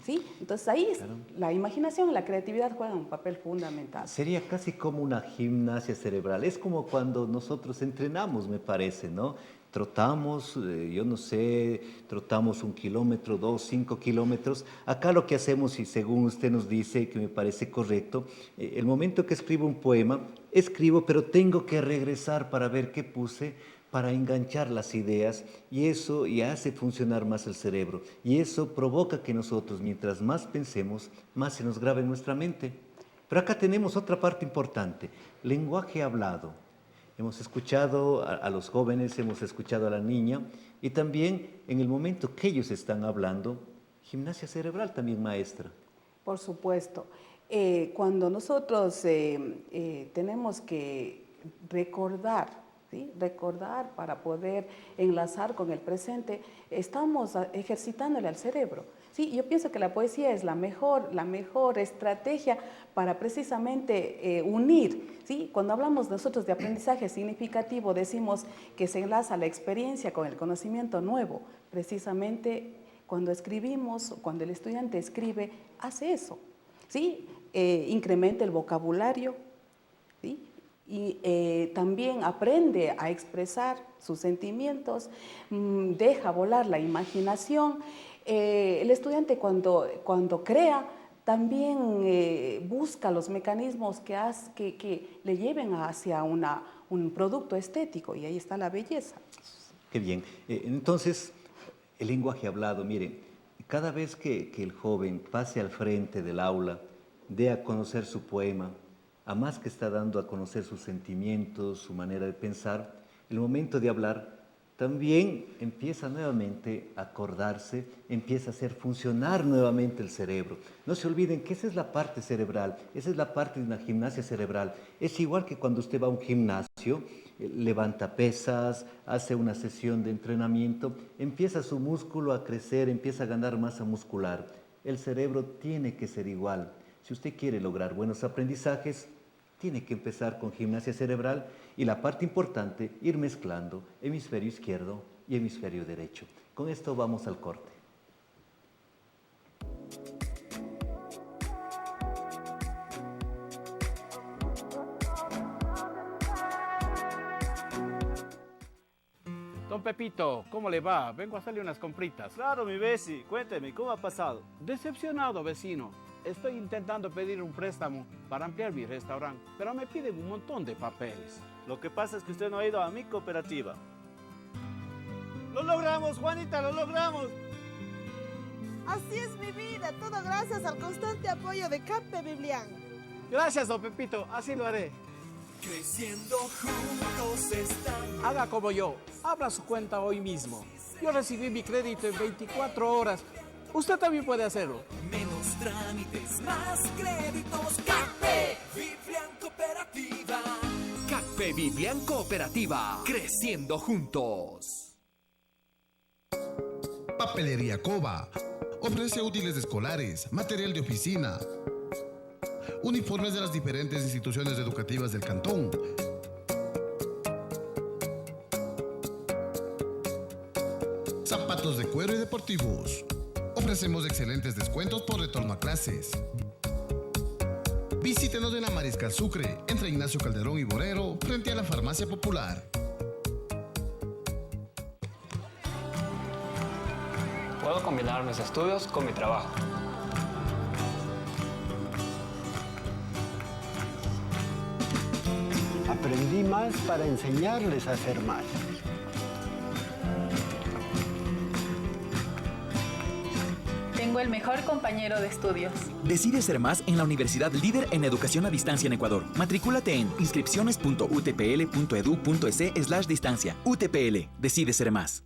¿sí? Entonces ahí la imaginación y la creatividad juegan un papel fundamental. Sería casi como una gimnasia cerebral. Es como cuando nosotros entrenamos, me parece, ¿no? Trotamos, yo no sé, trotamos 1 kilómetro, 2, 5 kilómetros. Acá lo que hacemos, y según usted nos dice, que me parece correcto, el momento que escribo un poema, escribo, pero tengo que regresar para ver qué puse, para enganchar las ideas, y eso ya hace funcionar más el cerebro. Y eso provoca que nosotros, mientras más pensemos, más se nos grabe en nuestra mente. Pero acá tenemos otra parte importante, lenguaje hablado. Hemos escuchado a los jóvenes, hemos escuchado a la niña, y también en el momento que ellos están hablando, gimnasia cerebral también, maestra. Por supuesto. Cuando nosotros tenemos que recordar, ¿sí? Recordar para poder enlazar con el presente, estamos ejercitándole al cerebro. Sí, yo pienso que la poesía es la mejor estrategia para precisamente unir. ¿Sí? Cuando hablamos nosotros de aprendizaje significativo, decimos que se enlaza la experiencia con el conocimiento nuevo. Precisamente cuando escribimos, cuando el estudiante escribe, hace eso. ¿Sí? Incrementa el vocabulario, ¿sí? Y también aprende a expresar sus sentimientos, deja volar la imaginación. El estudiante cuando crea también busca los mecanismos que le lleven hacia un producto estético, y ahí está la belleza. Qué bien. Entonces, el lenguaje hablado, miren, cada vez que el joven pase al frente del aula, dé a conocer su poema, a más que está dando a conocer sus sentimientos, su manera de pensar, el momento de hablar también empieza nuevamente a acordarse, empieza a hacer funcionar nuevamente el cerebro. No se olviden que esa es la parte cerebral, esa es la parte de una gimnasia cerebral. Es igual que cuando usted va a un gimnasio, levanta pesas, hace una sesión de entrenamiento, empieza su músculo a crecer, empieza a ganar masa muscular. El cerebro tiene que ser igual. Si usted quiere lograr buenos aprendizajes, tiene que empezar con gimnasia cerebral y la parte importante, ir mezclando hemisferio izquierdo y hemisferio derecho. Con esto vamos al corte. Don Pepito, ¿cómo le va? Vengo a hacerle unas compritas. Claro, mi veci. Cuénteme, ¿cómo ha pasado? Decepcionado, vecino. Estoy intentando pedir un préstamo para ampliar mi restaurante, pero me piden un montón de papeles. Lo que pasa es que usted no ha ido a mi cooperativa. ¡Lo logramos, Juanita, lo logramos! Así es mi vida, todo gracias al constante apoyo de Cappe Biblian. Gracias, don Pepito, así lo haré. Creciendo juntos estamos. Haga como yo, abra su cuenta hoy mismo. Yo recibí mi crédito en 24 horas. Usted también puede hacerlo. Menos trámites, más créditos. Cappe Biblian Cooperativa. Cappe Biblian Cooperativa. Creciendo juntos. Papelería Coba. Ofrece útiles escolares, material de oficina, uniformes de las diferentes instituciones educativas del cantón. Zapatos de cuero y deportivos. Ofrecemos excelentes descuentos por retorno a clases. Visítenos en la Mariscal Sucre, entre Ignacio Calderón y Borero, frente a la Farmacia Popular. Puedo combinar mis estudios con mi trabajo. Aprendí más para enseñarles a hacer más. Tengo el mejor compañero de estudios. Decide ser más en la Universidad Líder en Educación a Distancia en Ecuador. Matrículate en inscripciones.utpl.edu.es/distancia. UTPL. Decide ser más.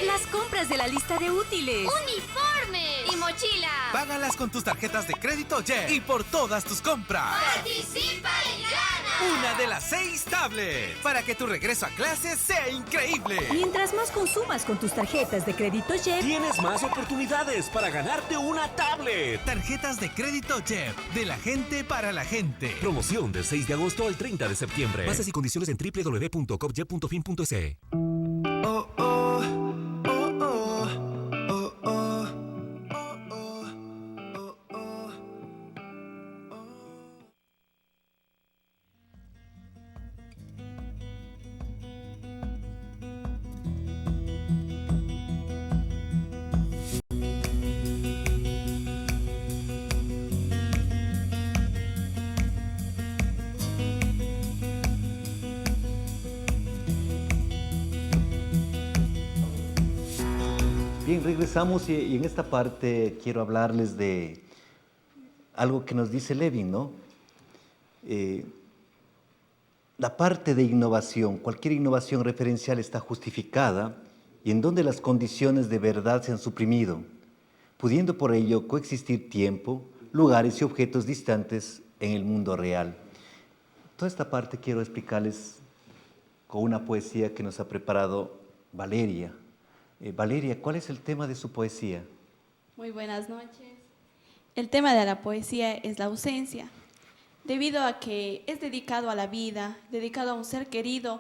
Las compras de la lista de útiles. ¡Uniformes! Y mochilas mochila. Págalas con tus tarjetas de crédito Jet y por todas tus compras. Participa y gana. Una de las 6 tablets para que tu regreso a clases sea increíble. Mientras más consumas con tus tarjetas de crédito Jet, tienes más oportunidades para ganarte una tablet. Tarjetas de crédito Jet, de la gente para la gente. Promoción del 6 de agosto al 30 de septiembre. Bases y condiciones en www.copjet.fin.es. Bien, regresamos y en esta parte quiero hablarles de algo que nos dice Levin, ¿no? La parte de innovación, cualquier innovación referencial está justificada y en donde las condiciones de verdad se han suprimido, pudiendo por ello coexistir tiempo, lugares y objetos distantes en el mundo real. Toda esta parte quiero explicarles con una poesía que nos ha preparado Valeria. Valeria, ¿cuál es el tema de su poesía? Muy buenas noches. El tema de la poesía es la ausencia, debido a que es dedicado a la vida, dedicado a un ser querido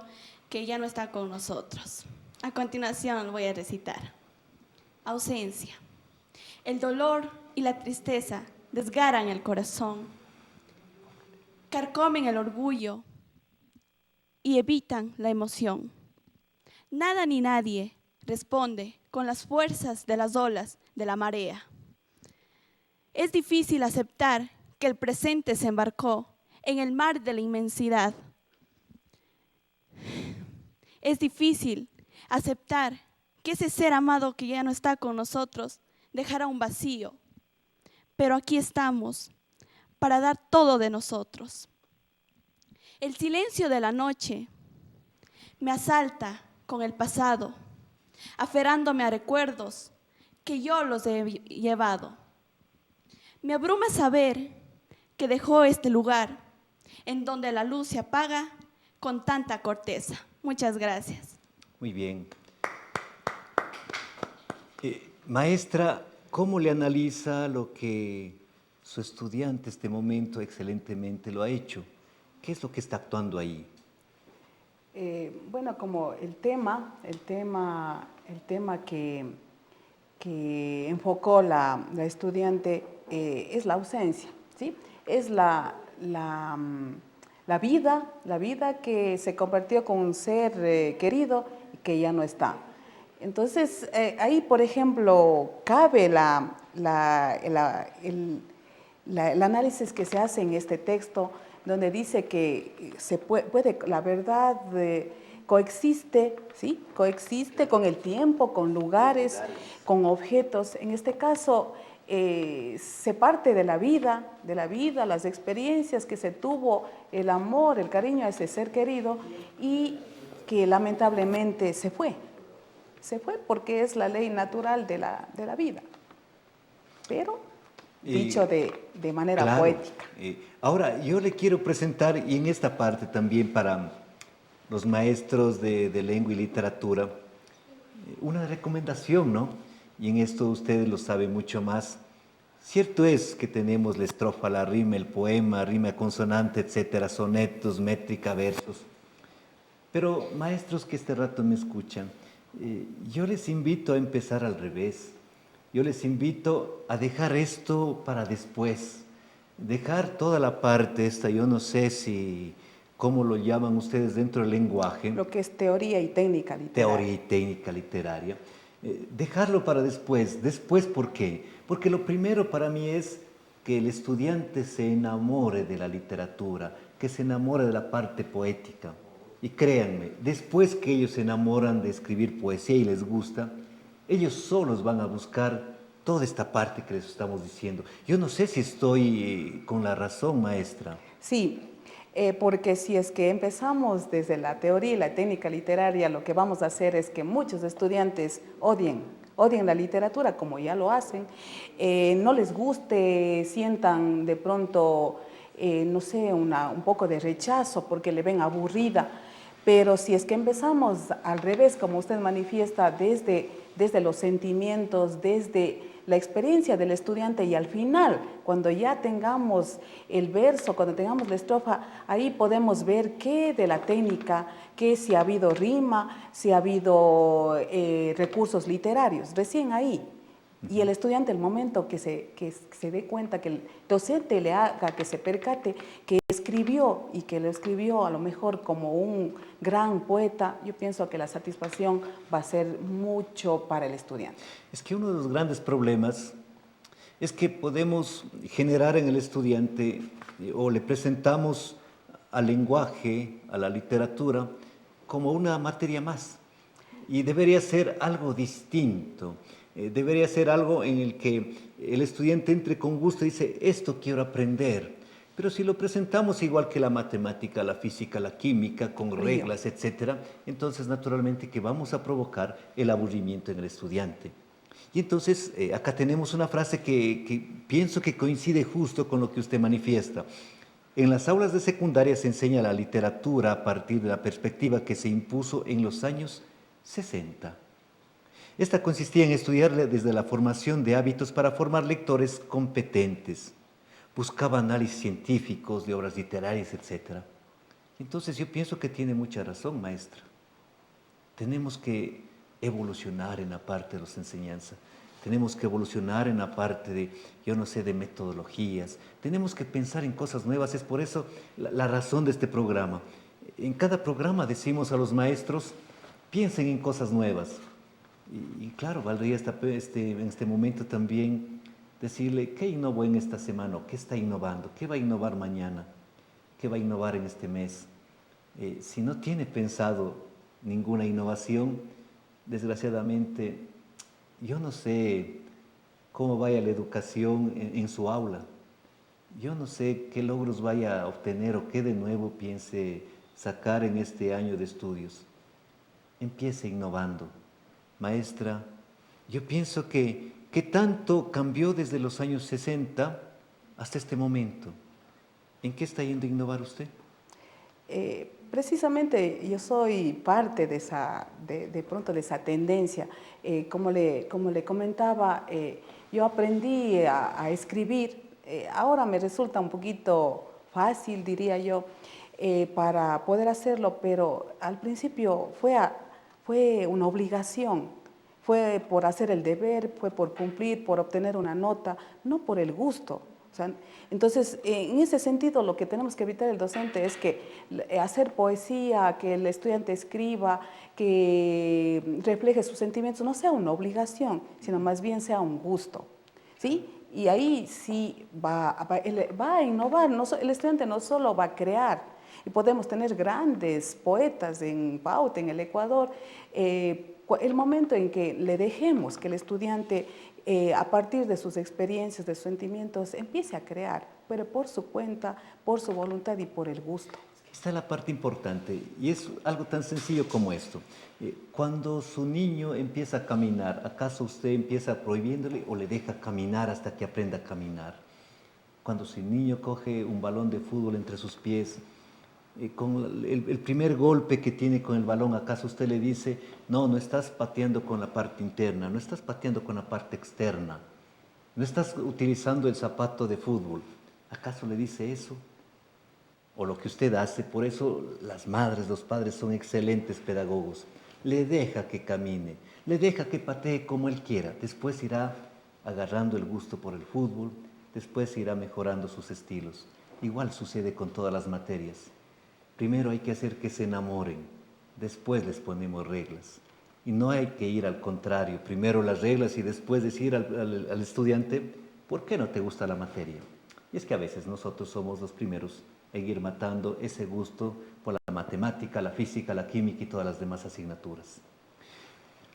que ya no está con nosotros. A continuación lo voy a recitar. Ausencia. El dolor y la tristeza desgarran el corazón, carcomen el orgullo y evitan la emoción. Nada ni nadie responde con las fuerzas de las olas de la marea. Es difícil aceptar que el presente se embarcó en el mar de la inmensidad. Es difícil aceptar que ese ser amado que ya no está con nosotros dejará un vacío. Pero aquí estamos para dar todo de nosotros. El silencio de la noche me asalta con el pasado, aferrándome a recuerdos que yo los he llevado. Me abruma saber que dejó este lugar en donde la luz se apaga con tanta corteza. Muchas gracias. Muy bien. Maestra, ¿cómo le analiza lo que su estudiante este momento excelentemente lo ha hecho? ¿Qué es lo que está actuando ahí? Bueno, como el tema que enfocó la estudiante es la ausencia, ¿sí? Es la vida que se convirtió con un ser querido y que ya no está. Entonces, ahí, por ejemplo, cabe el análisis que se hace en este texto, donde dice que se puede la verdad coexiste, ¿sí? Coexiste con el tiempo, con lugares, con objetos. En este caso, se parte de la vida, las experiencias que se tuvo, el amor, el cariño a ese ser querido y que lamentablemente se fue porque es la ley natural de la vida, pero dicho de manera claro, poética. Ahora, yo le quiero presentar, y en esta parte también para los maestros de lengua y literatura, una recomendación, ¿no? Y en esto ustedes lo saben mucho más. Cierto es que tenemos la estrofa, la rima, el poema, rima consonante, etcétera, sonetos, métrica, versos. Pero maestros que este rato me escuchan, yo les invito a empezar al revés. Yo les invito a dejar esto para después. Dejar toda la parte esta, yo no sé si, ¿cómo lo llaman ustedes dentro del lenguaje? Lo que es teoría y técnica literaria. Teoría y técnica literaria. Dejarlo para después. ¿Después por qué? Porque lo primero para mí es que el estudiante se enamore de la literatura, que se enamore de la parte poética. Y créanme, después que ellos se enamoran de escribir poesía y les gusta, ellos solos van a buscar toda esta parte que les estamos diciendo. Yo no sé si estoy con la razón, maestra. Sí, porque si es que empezamos desde la teoría y la técnica literaria, lo que vamos a hacer es que muchos estudiantes odien odien la literatura, como ya lo hacen, no les guste, sientan de pronto, no sé, un poco de rechazo porque le ven aburrida. Pero si es que empezamos al revés, como usted manifiesta, desde los sentimientos, desde la experiencia del estudiante y al final, cuando ya tengamos el verso, cuando tengamos la estrofa, ahí podemos ver qué de la técnica, qué si ha habido rima, si ha habido recursos literarios, recién ahí. Y el estudiante, el momento que se dé cuenta, que el docente le haga, que se percate, que escribió y que lo escribió a lo mejor como un gran poeta, yo pienso que la satisfacción va a ser mucho para el estudiante. Es que uno de los grandes problemas es que podemos generar en el estudiante o le presentamos al lenguaje, a la literatura, como una materia más. Y debería ser algo distinto. Debería ser algo en el que el estudiante entre con gusto y dice, esto quiero aprender. Pero si lo presentamos igual que la matemática, la física, la química, con reglas, etcétera, entonces naturalmente que vamos a provocar el aburrimiento en el estudiante. Y entonces acá tenemos una frase que pienso que coincide justo con lo que usted manifiesta. En las aulas de secundaria se enseña la literatura a partir de la perspectiva que se impuso en los años 60. Esta consistía en estudiar desde la formación de hábitos para formar lectores competentes. Buscaba análisis científicos de obras literarias, etc. Entonces yo pienso que tiene mucha razón, maestra. Tenemos que evolucionar en la parte de las enseñanzas. Tenemos que evolucionar en la parte de, yo no sé, de metodologías. Tenemos que pensar en cosas nuevas. Es por eso la razón de este programa. En cada programa decimos a los maestros, piensen en cosas nuevas. Y claro, valdría en este momento también decirle qué innovó en esta semana, qué está innovando, qué va a innovar mañana, qué va a innovar en este mes. Si no tiene pensado ninguna innovación, desgraciadamente, yo no sé cómo vaya la educación en su aula. Yo no sé qué logros vaya a obtener o qué de nuevo piense sacar en este año de estudios. Empiece innovando. Maestra, yo pienso que tanto cambió desde los años 60 hasta este momento. ¿En qué está yendo a innovar usted? Precisamente yo soy parte de pronto de esa tendencia. Como le comentaba, yo aprendí a escribir. Ahora me resulta un poquito fácil, diría yo, para poder hacerlo, pero al principio fue una obligación, fue por hacer el deber, fue por cumplir, por obtener una nota, no por el gusto. O sea, entonces, en ese sentido, lo que tenemos que evitar el docente es que hacer poesía, que el estudiante escriba, que refleje sus sentimientos, no sea una obligación, sino más bien sea un gusto, ¿sí? Y ahí sí va a innovar, el estudiante no solo va a crear, y podemos tener grandes poetas en Paute, en el Ecuador, el momento en que le dejemos que el estudiante, a partir de sus experiencias, de sus sentimientos, empiece a crear, pero por su cuenta, por su voluntad y por el gusto. Esta es la parte importante y es algo tan sencillo como esto. Cuando su niño empieza a caminar, ¿acaso usted empieza prohibiéndole o le deja caminar hasta que aprenda a caminar? Cuando su niño coge un balón de fútbol entre sus pies, con el primer golpe que tiene con el balón, ¿acaso usted le dice, no estás pateando con la parte interna, no estás pateando con la parte externa, no estás utilizando el zapato de fútbol? ¿Acaso le dice eso? O lo que usted hace, por eso las madres, los padres son excelentes pedagogos. Le deja que camine, le deja que patee como él quiera, después irá agarrando el gusto por el fútbol, después irá mejorando sus estilos. Igual sucede con todas las materias. Primero hay que hacer que se enamoren, después les ponemos reglas. Y no hay que ir al contrario, primero las reglas y después decir al estudiante, ¿por qué no te gusta la materia? Y es que a veces nosotros somos los primeros en ir matando ese gusto por la matemática, la física, la química y todas las demás asignaturas.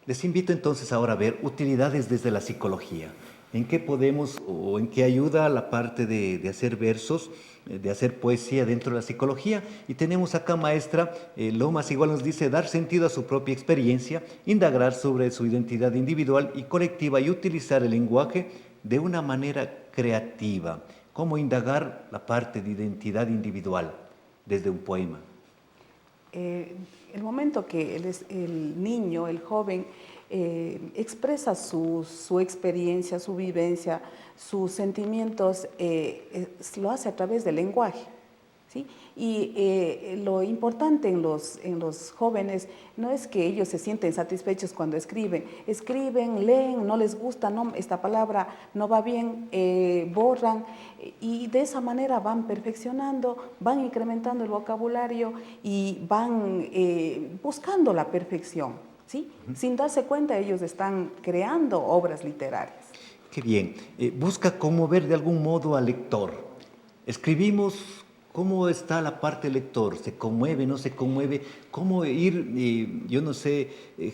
Les invito entonces ahora a ver utilidades desde la psicología. ¿En qué podemos o en qué ayuda la parte de hacer versos, de hacer poesía dentro de la psicología? Y tenemos acá, maestra, Lomas igual nos dice dar sentido a su propia experiencia, indagar sobre su identidad individual y colectiva y utilizar el lenguaje de una manera creativa. ¿Cómo indagar la parte de identidad individual desde un poema? El momento que el niño, el joven, expresa su experiencia, su vivencia, sus sentimientos, lo hace a través del lenguaje, ¿sí? Y lo importante en los jóvenes no es que ellos se sienten satisfechos cuando escriben, leen, no les gusta, no, esta palabra no va bien, borran, y de esa manera van perfeccionando, van incrementando el vocabulario y van buscando la perfección, ¿sí? Sin darse cuenta, ellos están creando obras literarias. Qué bien. Busca conmover de algún modo al lector. Escribimos. ¿Cómo está la parte lector? ¿Se conmueve, no se conmueve? ¿Cómo ir,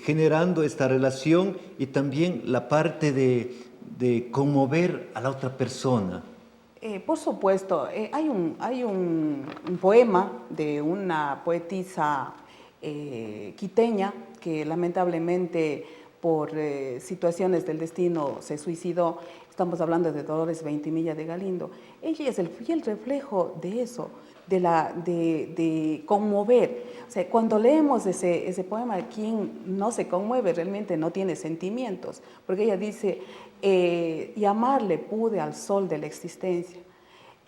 generando esta relación y también la parte de conmover a la otra persona? Por supuesto, hay un poema de una poetisa quiteña que lamentablemente por situaciones del destino se suicidó. Estamos hablando de Dolores Veintimilla de Galindo. Ella es el fiel reflejo de eso, de conmover. O sea, cuando leemos ese poema, quien no se conmueve realmente no tiene sentimientos, porque ella dice, llamarle pude al sol de la existencia.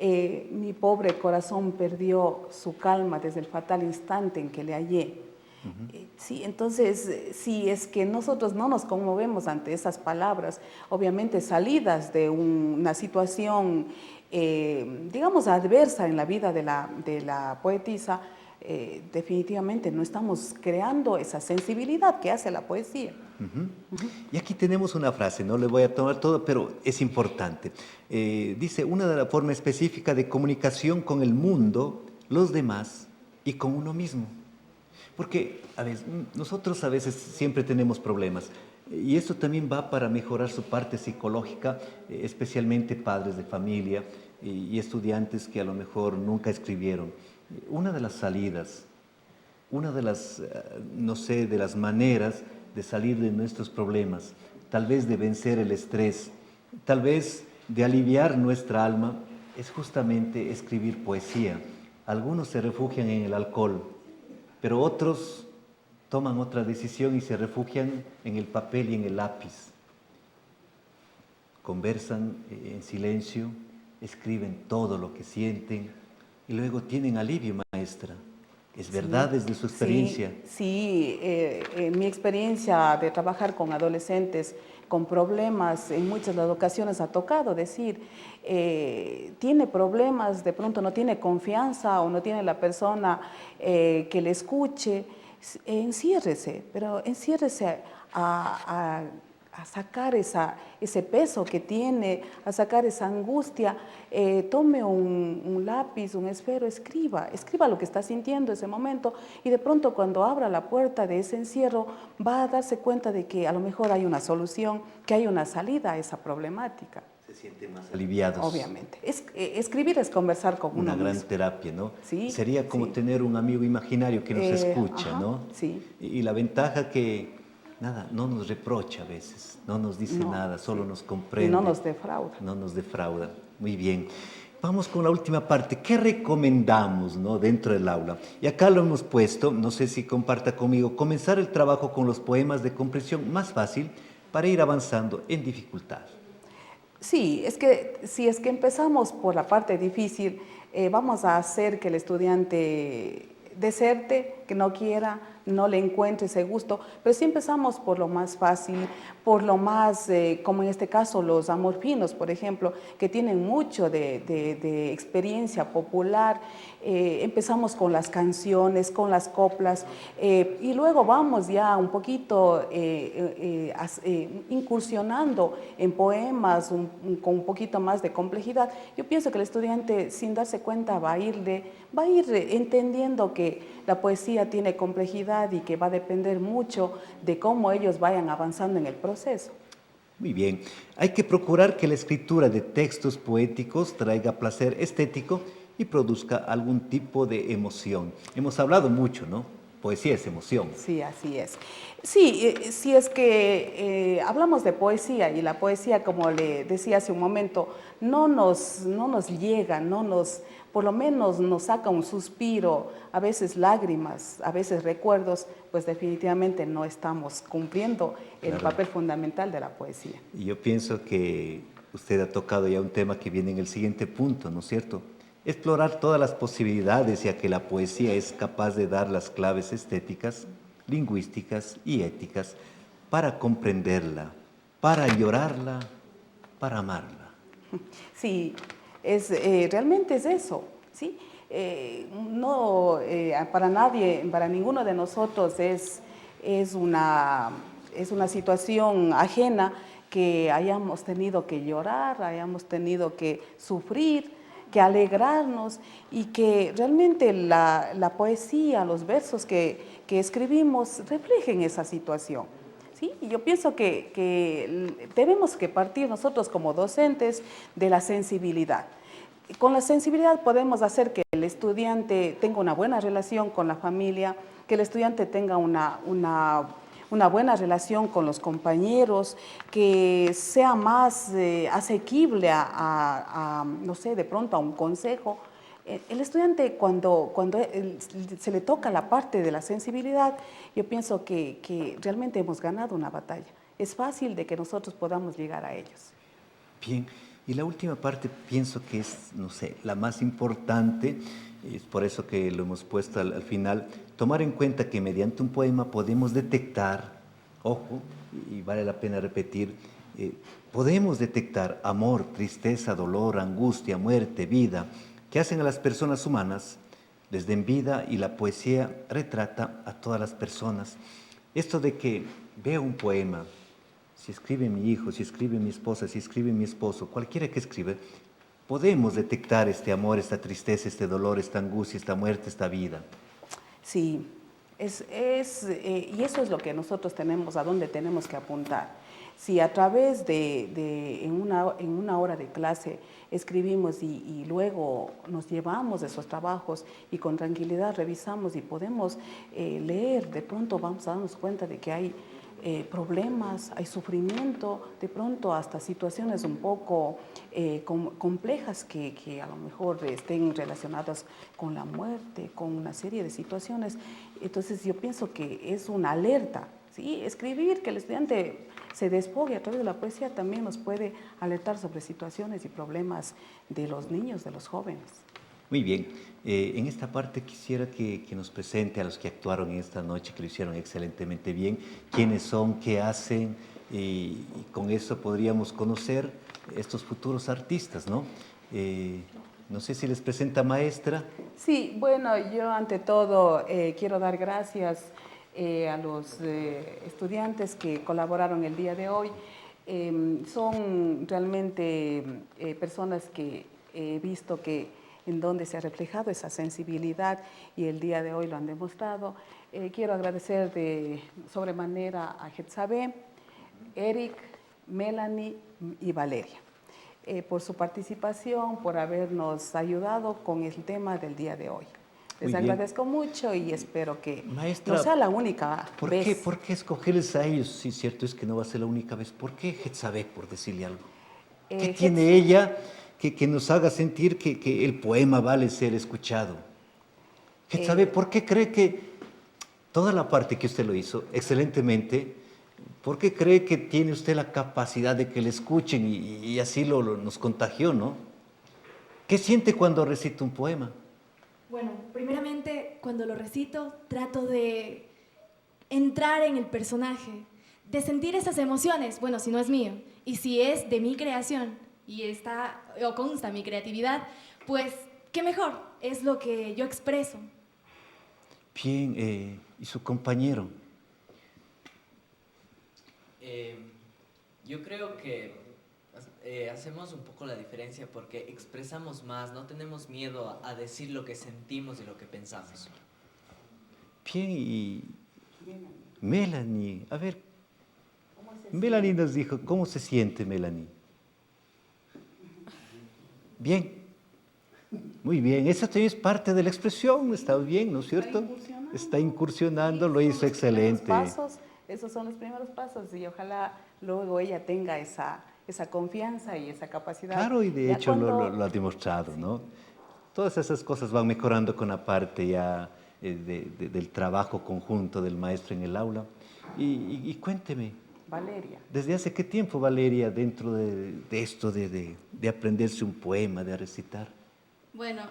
Mi pobre corazón perdió su calma desde el fatal instante en que le hallé. Sí, entonces, si es que nosotros no nos conmovemos ante esas palabras, obviamente salidas de una situación, digamos, adversa en la vida de la poetisa, definitivamente no estamos creando esa sensibilidad que hace la poesía. Y aquí tenemos una frase, no le voy a tomar todo, pero es importante. Dice, una de la forma específica de comunicación con el mundo, los demás y con uno mismo. Porque nosotros a veces siempre tenemos problemas y esto también va para mejorar su parte psicológica, especialmente padres de familia y estudiantes que a lo mejor nunca escribieron. Una de las salidas, una de las, de las maneras de salir de nuestros problemas, tal vez de vencer el estrés, tal vez de aliviar nuestra alma, es justamente escribir poesía. Algunos se refugian en el alcohol, pero otros toman otra decisión y se refugian en el papel y en el lápiz. Conversan en silencio, escriben todo lo que sienten y luego tienen alivio, maestra. ¿Es verdad desde su experiencia? Sí, en mi experiencia de trabajar con adolescentes con problemas, en muchas de las ocasiones ha tocado decir, tiene problemas, de pronto no tiene confianza o no tiene la persona que le escuche, enciérrese, pero enciérrese a sacar ese peso que tiene, a sacar esa angustia, tome un lápiz, un esfero, escriba lo que está sintiendo ese momento y de pronto cuando abra la puerta de ese encierro va a darse cuenta de que a lo mejor hay una solución, que hay una salida a esa problemática. Se sienten más aliviados. Obviamente. Escribir es conversar con uno mismo. Una gran terapia, ¿no? Sí. Sería como tener un amigo imaginario que nos escucha, ¿no? Sí. Y la ventaja que no nos reprocha a veces, no nos dice nada, solo nos comprende. Y no nos defrauda. No nos defrauda. Muy bien. Vamos con la última parte. ¿Qué recomendamos, dentro del aula? Y acá lo hemos puesto, no sé si comparta conmigo, comenzar el trabajo con los poemas de comprensión más fácil para ir avanzando en dificultad. Sí, si es que empezamos por la parte difícil, vamos a hacer que el estudiante deserte, que no quiera, no le encuentre ese gusto, pero si empezamos por lo más fácil, por lo más, como en este caso los amorfinos, por ejemplo, que tienen mucho de experiencia popular, empezamos con las canciones, con las coplas, y luego vamos ya un poquito incursionando en poemas con un poquito más de complejidad. Yo pienso que el estudiante, sin darse cuenta, va a ir entendiendo que la poesía tiene complejidad y que va a depender mucho de cómo ellos vayan avanzando en el proceso. Muy bien. Hay que procurar que la escritura de textos poéticos traiga placer estético y produzca algún tipo de emoción. Hemos hablado mucho, ¿no? Poesía es emoción. Sí, así es. Sí, si es que hablamos de poesía y la poesía, como le decía hace un momento, no nos llega, por lo menos nos saca un suspiro, a veces lágrimas, a veces recuerdos, pues definitivamente no estamos cumpliendo el papel fundamental de la poesía. Y yo pienso que usted ha tocado ya un tema que viene en el siguiente punto, ¿no es cierto? Explorar todas las posibilidades, ya que la poesía es capaz de dar las claves estéticas, lingüísticas y éticas para comprenderla, para llorarla, para amarla. Sí, realmente es eso, ¿sí? Para nadie, para ninguno de nosotros es una situación ajena que hayamos tenido que llorar, hayamos tenido que sufrir, que alegrarnos, y que realmente la poesía, los versos que escribimos reflejen esa situación. ¿Sí? Y yo pienso que tenemos que partir nosotros como docentes de la sensibilidad. Con la sensibilidad podemos hacer que el estudiante tenga una buena relación con la familia, que el estudiante tenga una buena relación con los compañeros, que sea más asequible no sé, de pronto a un consejo. El estudiante, cuando se le toca la parte de la sensibilidad, yo pienso que realmente hemos ganado una batalla. Es fácil de que nosotros podamos llegar a ellos. Bien, y la última parte pienso que es, no sé, la más importante, es por eso que lo hemos puesto al final, tomar en cuenta que mediante un poema podemos detectar, ojo, y vale la pena repetir, podemos detectar amor, tristeza, dolor, angustia, muerte, vida, que hacen a las personas humanas, les den vida, y la poesía retrata a todas las personas. Esto de que veo un poema, si escribe mi hijo, si escribe mi esposa, si escribe mi esposo, cualquiera que escribe, podemos detectar este amor, esta tristeza, este dolor, esta angustia, esta muerte, esta vida. Sí, y eso es lo que nosotros tenemos, a dónde tenemos que apuntar. Si a través en una hora de clase escribimos y luego nos llevamos esos trabajos y con tranquilidad revisamos y podemos leer, de pronto vamos a darnos cuenta de que hay problemas, hay sufrimiento, de pronto hasta situaciones un poco complejas que a lo mejor estén relacionadas con la muerte, con una serie de situaciones. Entonces yo pienso que es una alerta, ¿sí? Escribir, que el estudiante se desfogue a través de la poesía, también nos puede alertar sobre situaciones y problemas de los niños, de los jóvenes. Muy bien, en esta parte quisiera que nos presente a los que actuaron en esta noche, que lo hicieron excelentemente bien, quiénes son, qué hacen, y con eso podríamos conocer estos futuros artistas, ¿no? No sé si les presenta maestra. Sí, bueno, yo ante todo quiero dar gracias a los estudiantes que colaboraron el día de hoy. Son realmente personas que he visto que en donde se ha reflejado esa sensibilidad y el día de hoy lo han demostrado. Quiero agradecer de sobremanera a Getzabe, Eric, Melanie y Valeria por su participación, por habernos ayudado con el tema del día de hoy. Les agradezco mucho y espero que Maestra, no sea la única vez. ¿Por qué escogerles a ellos? Sí, cierto es que no va a ser la única vez. ¿Por qué Getzabe, por decirle algo? ¿Qué tiene ella que nos haga sentir que el poema vale ser escuchado? Getzabe, ¿por qué cree que toda la parte que usted lo hizo excelentemente, por qué cree que tiene usted la capacidad de que le escuchen y así nos contagió, ¿no? ¿Qué siente cuando recita un poema? Bueno, primeramente, cuando lo recito, trato de entrar en el personaje, de sentir esas emociones, bueno, si no es mío, y si es de mi creación, y consta mi creatividad, pues, qué mejor, es lo que yo expreso. Bien, ¿y su compañero? Yo creo que hacemos un poco la diferencia porque expresamos más, no tenemos miedo a decir lo que sentimos y lo que pensamos. Bien, y Melanie, a ver, Melanie nos dijo, ¿cómo se siente, Melanie? Bien. Muy bien, esa también es parte de la expresión, está bien, ¿no es cierto? Está incursionando, lo hizo excelente. Esos son los primeros pasos y ojalá luego ella tenga esa confianza y esa capacidad. Claro, y de hecho lo ha demostrado, ¿no? Todas esas cosas van mejorando con la parte ya del trabajo conjunto del maestro en el aula. Y cuénteme. Valeria. ¿Desde hace qué tiempo, Valeria, dentro de esto de aprenderse un poema, de recitar? Bueno,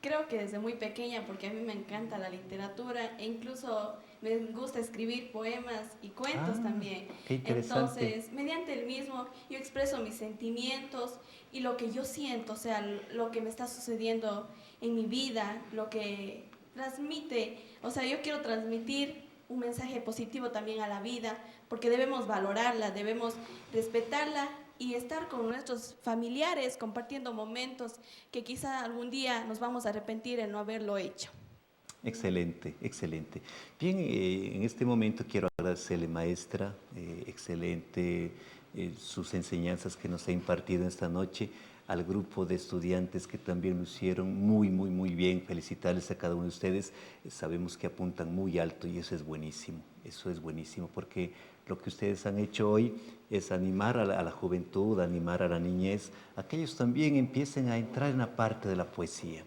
creo que desde muy pequeña, porque a mí me encanta la literatura e incluso me gusta escribir poemas y cuentos también. Qué interesante. Entonces, mediante el mismo, yo expreso mis sentimientos y lo que yo siento, o sea, lo que me está sucediendo en mi vida, lo que transmite, o sea, yo quiero transmitir un mensaje positivo también a la vida, porque debemos valorarla, debemos respetarla y estar con nuestros familiares compartiendo momentos que quizá algún día nos vamos a arrepentir en no haberlo hecho. Excelente, excelente. Bien, en este momento quiero agradecerle, maestra, excelente sus enseñanzas que nos ha impartido esta noche, al grupo de estudiantes que también lo hicieron muy bien. Felicitarles a cada uno de ustedes. Sabemos que apuntan muy alto y eso es buenísimo, porque lo que ustedes han hecho hoy es animar a la juventud, animar a la niñez, a que ellos también empiecen a entrar en la parte de la poesía.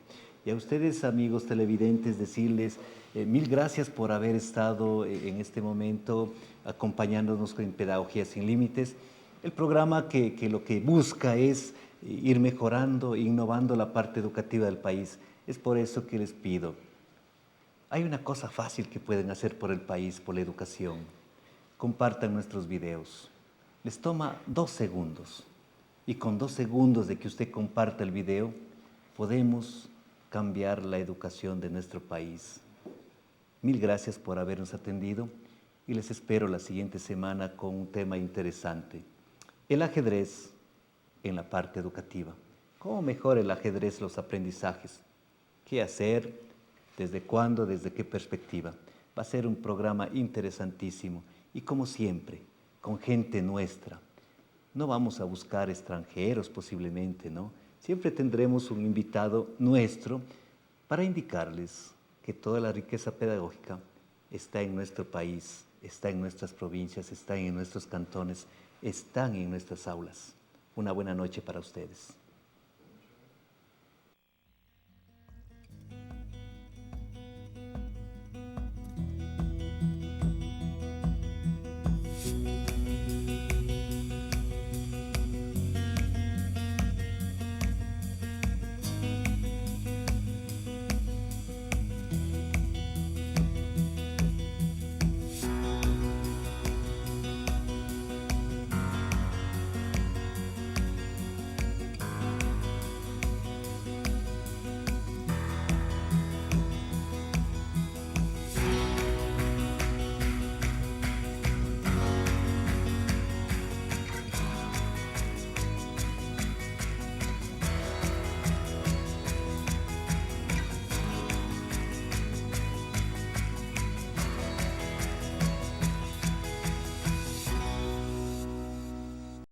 Y a ustedes, amigos televidentes, decirles mil gracias por haber estado en este momento acompañándonos en Pedagogía Sin Límites, el programa que lo que busca es ir mejorando, innovando la parte educativa del país. Es por eso que les pido, hay una cosa fácil que pueden hacer por el país, por la educación. Compartan nuestros videos. Les toma 2 segundos. Y con 2 segundos de que usted comparta el video, podemos cambiar la educación de nuestro país. Mil gracias por habernos atendido y les espero la siguiente semana con un tema interesante. El ajedrez en la parte educativa. ¿Cómo mejora el ajedrez los aprendizajes? ¿Qué hacer? ¿Desde cuándo? ¿Desde qué perspectiva? Va a ser un programa interesantísimo y como siempre, con gente nuestra. No vamos a buscar extranjeros posiblemente, ¿no? Siempre tendremos un invitado nuestro para indicarles que toda la riqueza pedagógica está en nuestro país, está en nuestras provincias, está en nuestros cantones, están en nuestras aulas. Una buena noche para ustedes.